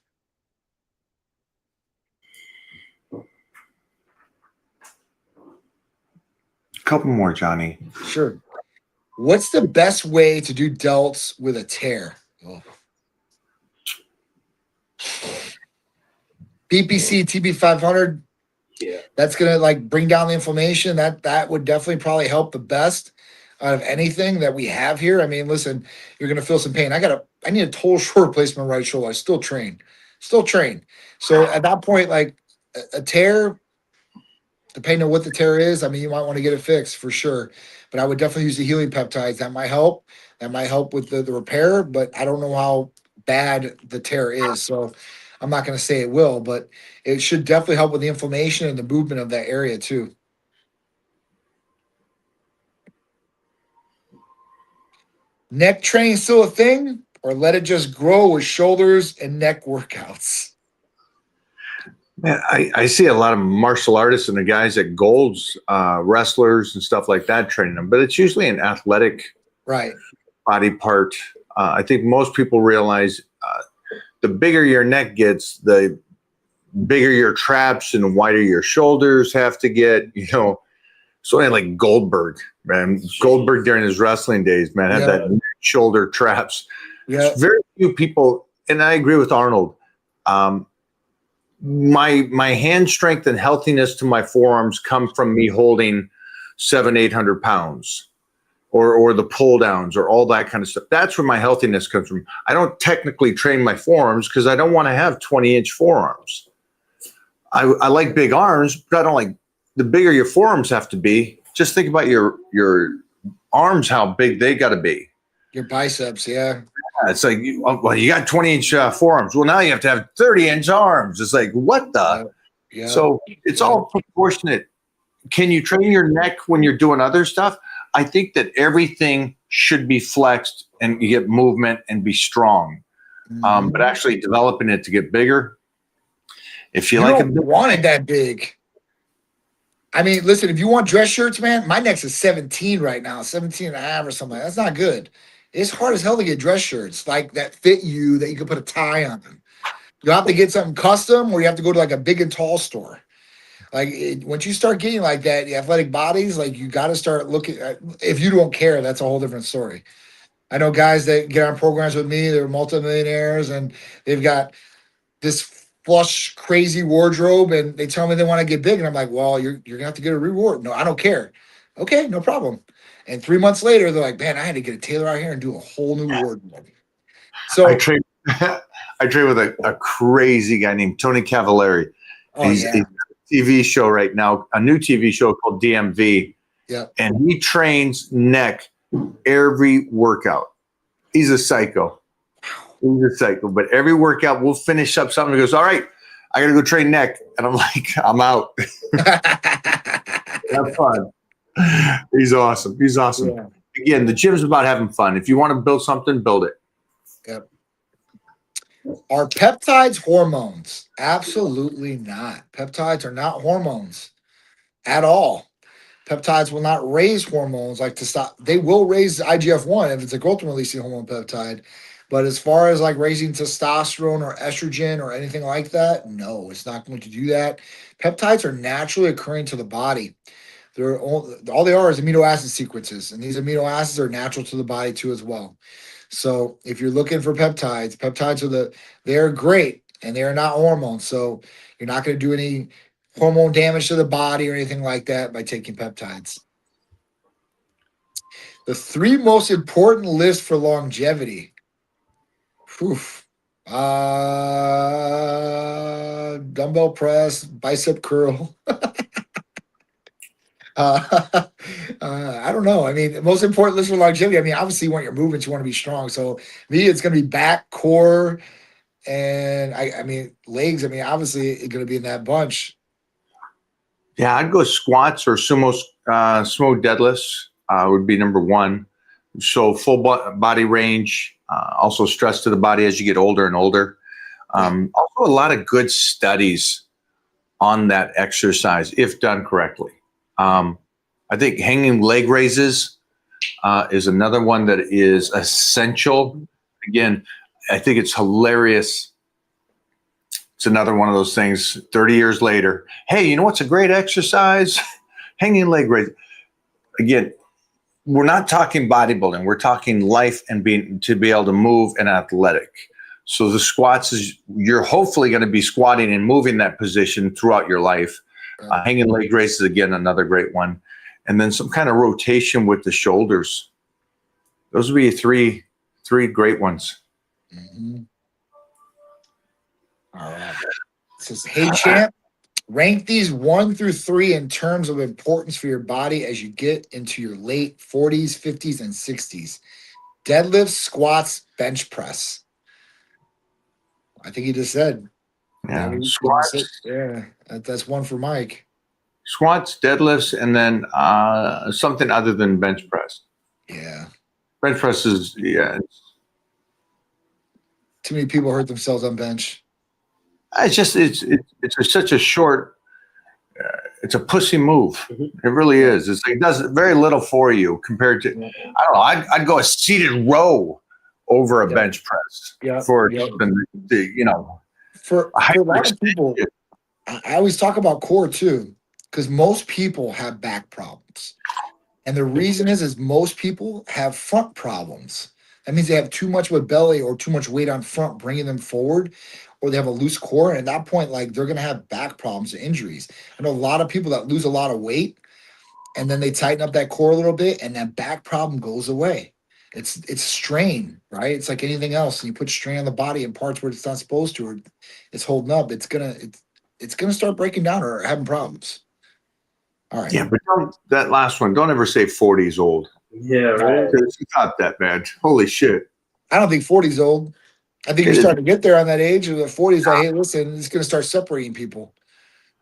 A couple more, Johnny. Sure. What's the best way to do delts with a tear? Oh. BPC TB500. Yeah. That's gonna like bring down the inflammation. That would definitely probably help the best out of anything that we have here. I mean, listen, you're gonna feel some pain. I need a total shoulder replacement right shoulder. I still train. So at that point, like a tear, depending on what the tear is, I mean, you might want to get it fixed for sure. But I would definitely use the healing peptides. That might help. That might help with the repair, but I don't know how bad the tear is. So I'm not going to say it will, but it should definitely help with the inflammation and the movement of that area too. Neck training still a thing, or let it just grow with shoulders and neck workouts? Man, I see a lot of martial artists and the guys at Gold's, wrestlers and stuff like that training them, but it's usually an athletic Right. body part. I think most people realize the bigger your neck gets, the bigger your traps and wider your shoulders have to get, you know. So like Goldberg, man, Goldberg during his wrestling days, man, had that neck, shoulder traps. Yeah. Very few people, and I agree with Arnold. My hand strength and healthiness to my forearms come from me holding 700-800 pounds, or the pull downs, or all that kind of stuff. That's where my healthiness comes from. I don't technically train my forearms because I don't want to have 20-inch forearms. I like big arms, but I don't like, the bigger your forearms have to be. Just think about your arms, how big they got to be. Your biceps, yeah. It's like, you got 20-inch forearms. Well, now you have to have 30-inch arms. It's like, what the? Yeah. So it's all proportionate. Can you train your neck when you're doing other stuff? I think that everything should be flexed and you get movement and be strong. But actually developing it to get bigger, if you like don't want it that big. I mean, listen, if you want dress shirts, man, my neck's is 17 right now, 17 and a half or something. That's not good. It's hard as hell to get dress shirts like that fit you, that you can put a tie on them. You have to get something custom, or you have to go to like a big and tall store. Like once you start getting like that, the athletic bodies, like you got to start looking at, if you don't care, that's a whole different story. I know guys that get on programs with me, they're multimillionaires and they've got this flush, crazy wardrobe, and they tell me they want to get big. And I'm like, well, you're going to have to get a reward. No, I don't care. Okay, no problem. And 3 months later, they're like, man, I had to get a tailor out here and do a whole new wardrobe. So I train with a crazy guy named Tony Cavallari. He's a TV show right now, a new TV show called DMV. Yeah. And he trains neck every workout. He's a psycho. He's a psycho. But every workout, we'll finish up something. He goes, all right, I got to go train neck. And I'm like, I'm out. Have fun. He's awesome. He's awesome. Yeah. Again, the gym's about having fun. If you want to build something, build it. Yep. Are peptides hormones? Absolutely not. Peptides are not hormones at all. Peptides will not raise hormones like they will raise IGF-1 if it's a growth releasing hormone peptide. But as far as like raising testosterone or estrogen or anything like that, no, it's not going to do that. Peptides are naturally occurring to the body. They're all they are is amino acid sequences, and these amino acids are natural to the body too as well. So if you're looking for peptides they're great, and they are not hormones. So you're not going to do any hormone damage to the body or anything like that by taking peptides. The 3 most important lists for longevity. Dumbbell press, bicep curl. I don't know. I mean, the most important list for longevity, I mean, obviously you want your movements, you want to be strong. So me, it's going to be back, core, and I mean, legs. I mean, obviously it's going to be in that bunch. Yeah, I'd go squats or sumo deadlifts would be number 1. So full body range, Also stress to the body as you get older and older. Also a lot of good studies on that exercise if done correctly. I think hanging leg raises is another one that is essential. Again, I think it's hilarious. It's another one of those things 30 years later. Hey, you know what's a great exercise? Hanging leg raise. Again, we're not talking bodybuilding. We're talking life and to be able to move and athletic. So the squats is you're hopefully going to be squatting and moving that position throughout your life. Hanging leg raises, again, another great one. And then some kind of rotation with the shoulders. Those would be three great ones. Mm-hmm. All right. It says, hey, champ, rank these 1 through 3 in terms of importance for your body as you get into your late 40s, 50s, and 60s. Deadlifts, squats, bench press. I think he just said. Yeah, Squats. Yeah, that's one for Mike. Squats, deadlifts, and then something other than bench press. Yeah. Bench press is, yeah. Too many people hurt themselves on bench. It's just, it's such a short, it's a pussy move. Mm-hmm. It really is. It's like, it does very little for you compared to, I don't know, I'd go a seated row over a bench press for something, you know. For a lot of people, I always talk about core too, because most people have back problems. And the reason is most people have front problems. That means they have too much of a belly or too much weight on front, bringing them forward, or they have a loose core. And at that point, like they're going to have back problems and injuries. I know a lot of people that lose a lot of weight and then they tighten up that core a little bit and that back problem goes away. It's strain, right? It's like anything else. And you put strain on the body in parts where it's not supposed to, or it's holding up. It's gonna start breaking down or having problems. All right. Yeah, but that last one, don't ever say 40 is old. Yeah, right. It's not that bad. Holy shit. I don't think 40 is old. I think you're starting to get there on that age of the 40s. Like, hey, listen, it's going to start separating people.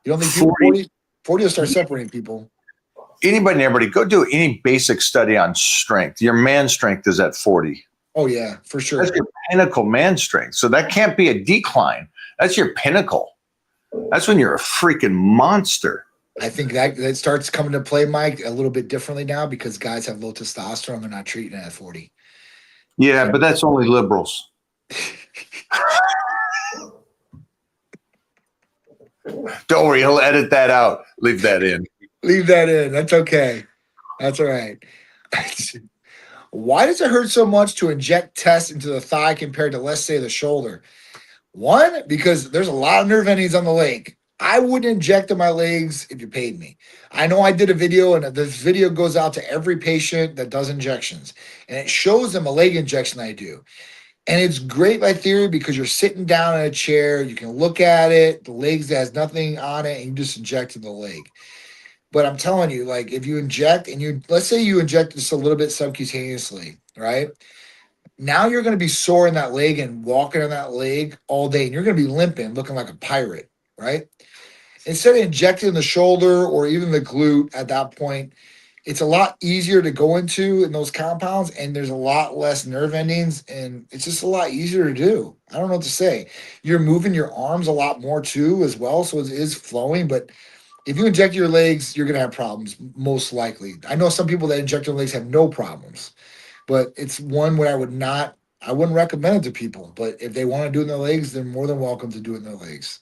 You don't think people 40 will start separating people? Anybody and everybody, go do any basic study on strength. Your man strength is at 40. Oh, yeah, for sure. That's your pinnacle man strength. So that can't be a decline. That's your pinnacle. That's when you're a freaking monster. I think that starts coming to play, Mike, a little bit differently now because guys have low testosterone. They're not treating it at 40. Yeah, but that's only liberals. Don't worry, he'll edit that out. Leave that in. Leave that in. That's okay. That's all right. Why does it hurt so much to inject tests into the thigh compared to, let's say, the shoulder? One, because there's a lot of nerve endings on the leg. I wouldn't inject in my legs if you paid me. I know I did a video, and this video goes out to every patient that does injections, and it shows them a leg injection I do. And it's great by theory because you're sitting down in a chair, you can look at it, the legs has nothing on it, and you just inject in the leg. But I'm telling you, like if you inject and let's say you inject just a little bit subcutaneously, right? Now you're going to be sore in that leg and walking on that leg all day, and you're going to be limping, looking like a pirate, right? Instead of injecting the shoulder or even the glute at that point, it's a lot easier to go into in those compounds, and there's a lot less nerve endings, and it's just a lot easier to do. I don't know what to say. You're moving your arms a lot more too as well, so it is flowing, but if you inject your legs, you're going to have problems, most likely. I know some people that inject their legs have no problems, but it's one where I wouldn't recommend it to people. But if they want to do it in their legs, they're more than welcome to do it in their legs.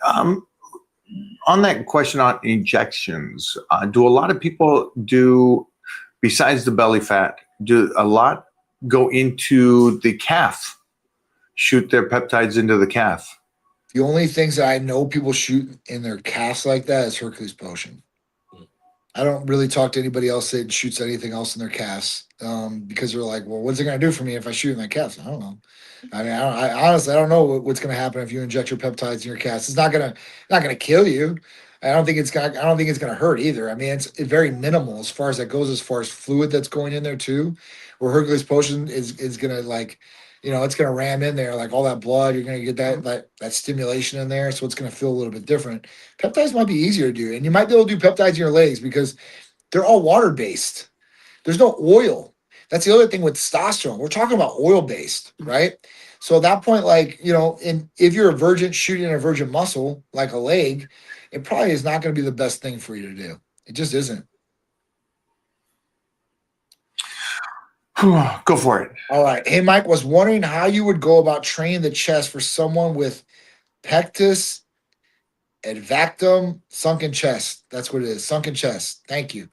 On that question on injections, do a lot of people besides the belly fat, do a lot go into the calf, shoot their peptides into the calf? The only things that I know people shoot in their calves like that is Hercules Potion. I don't really talk to anybody else that shoots anything else in their calves because they're like, well, what's it going to do for me if I shoot in my calves? I don't know. I mean, I honestly don't know what's going to happen if you inject your peptides in your calves. It's not going to kill you. I don't think it's going to hurt either. I mean, it's very minimal as far as that goes, as far as fluid that's going in there too, where Hercules Potion is going to like, you know, it's going to ram in there like all that blood. You're going to get that stimulation in there, so it's going to feel a little bit different. Peptides might be easier to do, and you might be able to do peptides in your legs because they're all water based. There's no oil. That's the other thing with testosterone. We're talking about oil based, right? So at that point, like, and if you're a virgin shooting a virgin muscle, like a leg, it probably is not going to be the best thing for you to do. It just isn't. Go for it. All right. Hey, Mike, was wondering how you would go about training the chest for someone with pectus advactum sunken chest. That's what it is. Sunken chest. Thank you.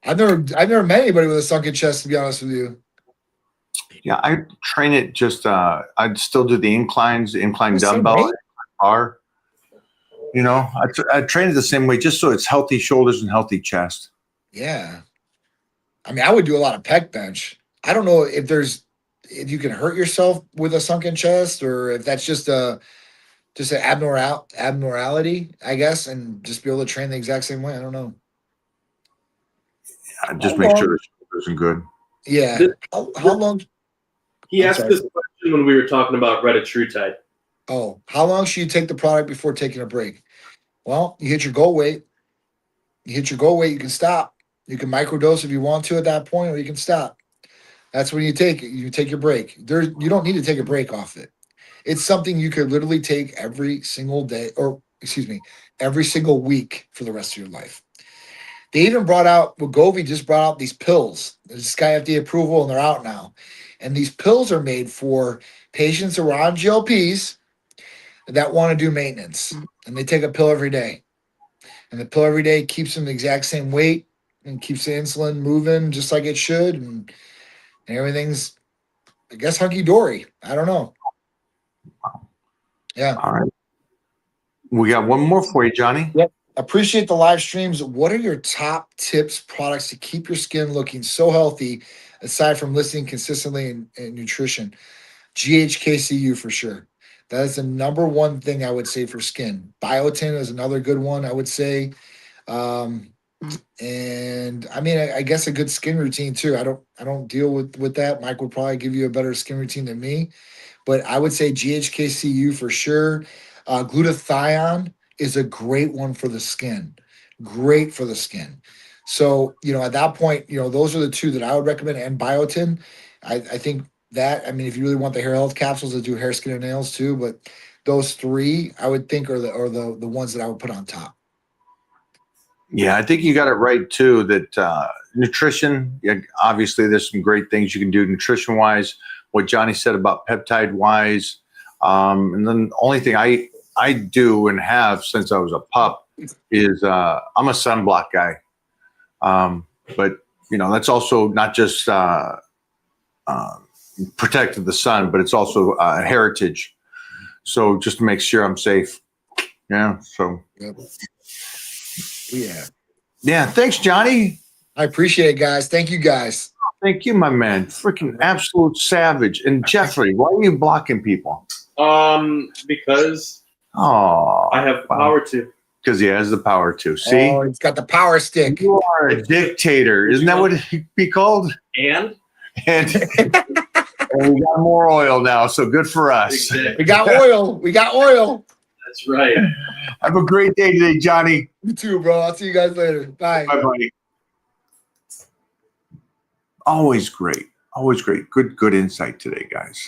I've never met anybody with a sunken chest, to be honest with you. Yeah, I train it just, I'd still do the incline The same dumbbell, weight? bar. I train it the same way just so it's healthy shoulders and healthy chest. Yeah. I mean, I would do a lot of pec bench. I don't know if you can hurt yourself with a sunken chest or if that's just an abnormality, I guess, and just be able to train the exact same way. I don't know. Just make sure the shoulders are good. Yeah. How long? He I'm asked sorry. this question when we were talking about Retatrutide. Oh, how long should you take the product before taking a break? Well, you hit your goal weight. You can stop. You can microdose if you want to at that point, or you can stop. That's when you take it. You take your break. You don't need to take a break off it. It's something you could literally take every single day, or excuse me, every single week for the rest of your life. They even Wegovy just brought out these pills. This guy FDA approval, and they're out now. And these pills are made for patients who are on GLPs that want to do maintenance, and they take a pill every day. And the pill every day keeps them the exact same weight and keeps the insulin moving just like it should, and everything's, I guess, hunky dory. I don't know. Yeah. All right. We got one more for you, Johnny. Yep. Appreciate the live streams. What are your top tips, products to keep your skin looking so healthy, aside from listening consistently in nutrition? GHKCU for sure. That is the number one thing I would say for skin. Biotin is another good one, I would say. And I mean, I guess a good skin routine too. I don't deal with that. Mike would probably give you a better skin routine than me, but I would say GHKCU for sure. Glutathione is a great one for the skin. Great for the skin. So, at that point, those are the two that I would recommend. And biotin, I think that, I mean, if you really want the hair health capsules that do hair, skin, and nails too, but those three I would think are the ones that I would put on top. Yeah, I think you got it right too. That nutrition, obviously, there's some great things you can do nutrition wise. What Johnny said about peptide wise, and then the only thing I do and have since I was a pup is I'm a sunblock guy. But that's also not just protected the sun, but it's also a heritage. So just to make sure I'm safe. Yeah. So. Yep. Yeah. Yeah. Thanks, Johnny. I appreciate it, guys. Thank you, guys. Thank you, my man. Freaking absolute savage. And Jeffrey, why are you blocking people? Because Oh, I have the power to. because he has the power to. See, Oh, he's got the power stick. you are a dictator. Isn't that what he'd be called? And And, and we got more oil now, so good for us. exactly. We got oil. We got oil. That's right. Have a great day today, Johnny. You too, bro. I'll see you guys later. Bye. Bye, buddy. Always great. Always great. Good insight today, guys.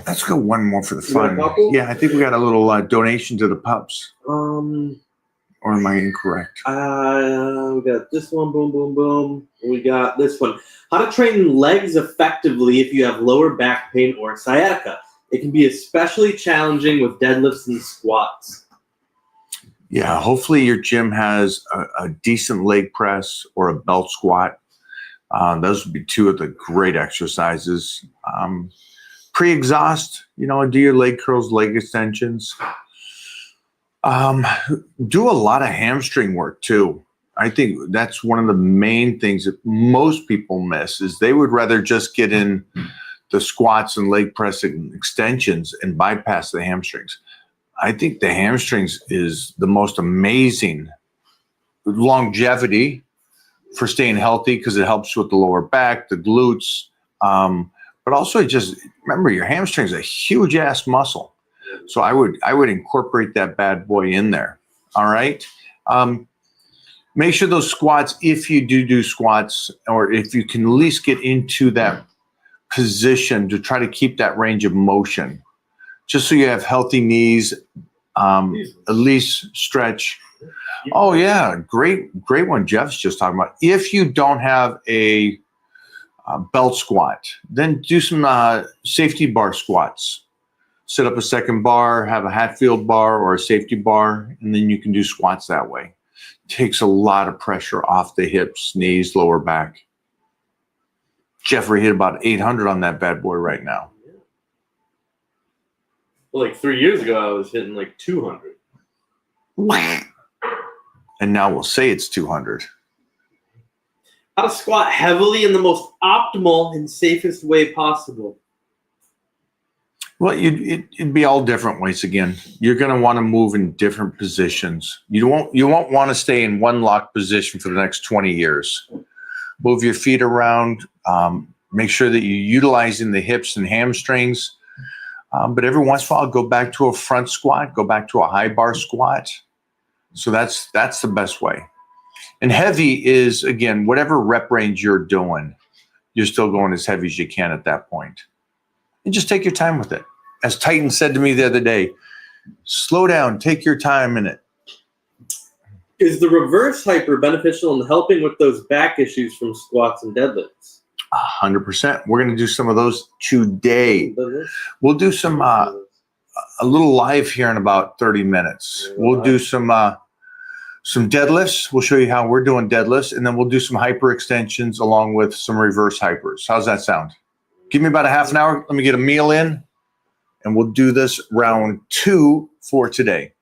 Let's go one more for the You want fun. a couple? Yeah, I think we got a little donation to the pups. Or am I incorrect? We got this one, boom, boom, boom. We got this one. How to train legs effectively if you have lower back pain or sciatica. It can be especially challenging with deadlifts and squats. Yeah, hopefully your gym has a decent leg press or a belt squat. Those would be two of the great exercises. Pre-exhaust, do your leg curls, leg extensions. Do a lot of hamstring work too. I think that's one of the main things that most people miss is they would rather just get in the squats and leg press and extensions and bypass the hamstrings. I think the hamstrings is the most amazing longevity for staying healthy because it helps with the lower back, the glutes, but also just remember your hamstring is a huge ass muscle. So I would incorporate that bad boy in there. All right. Make sure those squats, if you do squats, or if you can at least get into that position to try to keep that range of motion, just so you have healthy knees, at least stretch. Oh yeah, great one Jeff's just talking about. If you don't have a belt squat, then do some safety bar squats. Set up a second bar, have a Hatfield bar or a safety bar, and then you can do squats that way. Takes a lot of pressure off the hips, knees, lower back. Jeffrey hit about 800 on that bad boy right now. Well, like 3 years ago, I was hitting like 200. And now we'll say it's 200. How to squat heavily in the most optimal and safest way possible. Well, it'd be all different ways again. You're going to want to move in different positions. You won't want to stay in one locked position for the next 20 years. Move your feet around. Make sure that you're utilizing the hips and hamstrings. But every once in a while, go back to a front squat. Go back to a high bar squat. So that's the best way. And heavy is, again, whatever rep range you're doing, you're still going as heavy as you can at that point. And just take your time with it. As Titan said to me the other day, slow down, take your time in it. Is the reverse hyper beneficial in helping with those back issues from squats and deadlifts? 100%. We're going to do some of those today. We'll do some a little live here in about 30 minutes. We'll do some deadlifts. We'll show you how we're doing deadlifts, and then we'll do some hyper extensions along with some reverse hypers. How's that sound? Give me about a half an hour. Let me get a meal in, and we'll do this round 2 for today.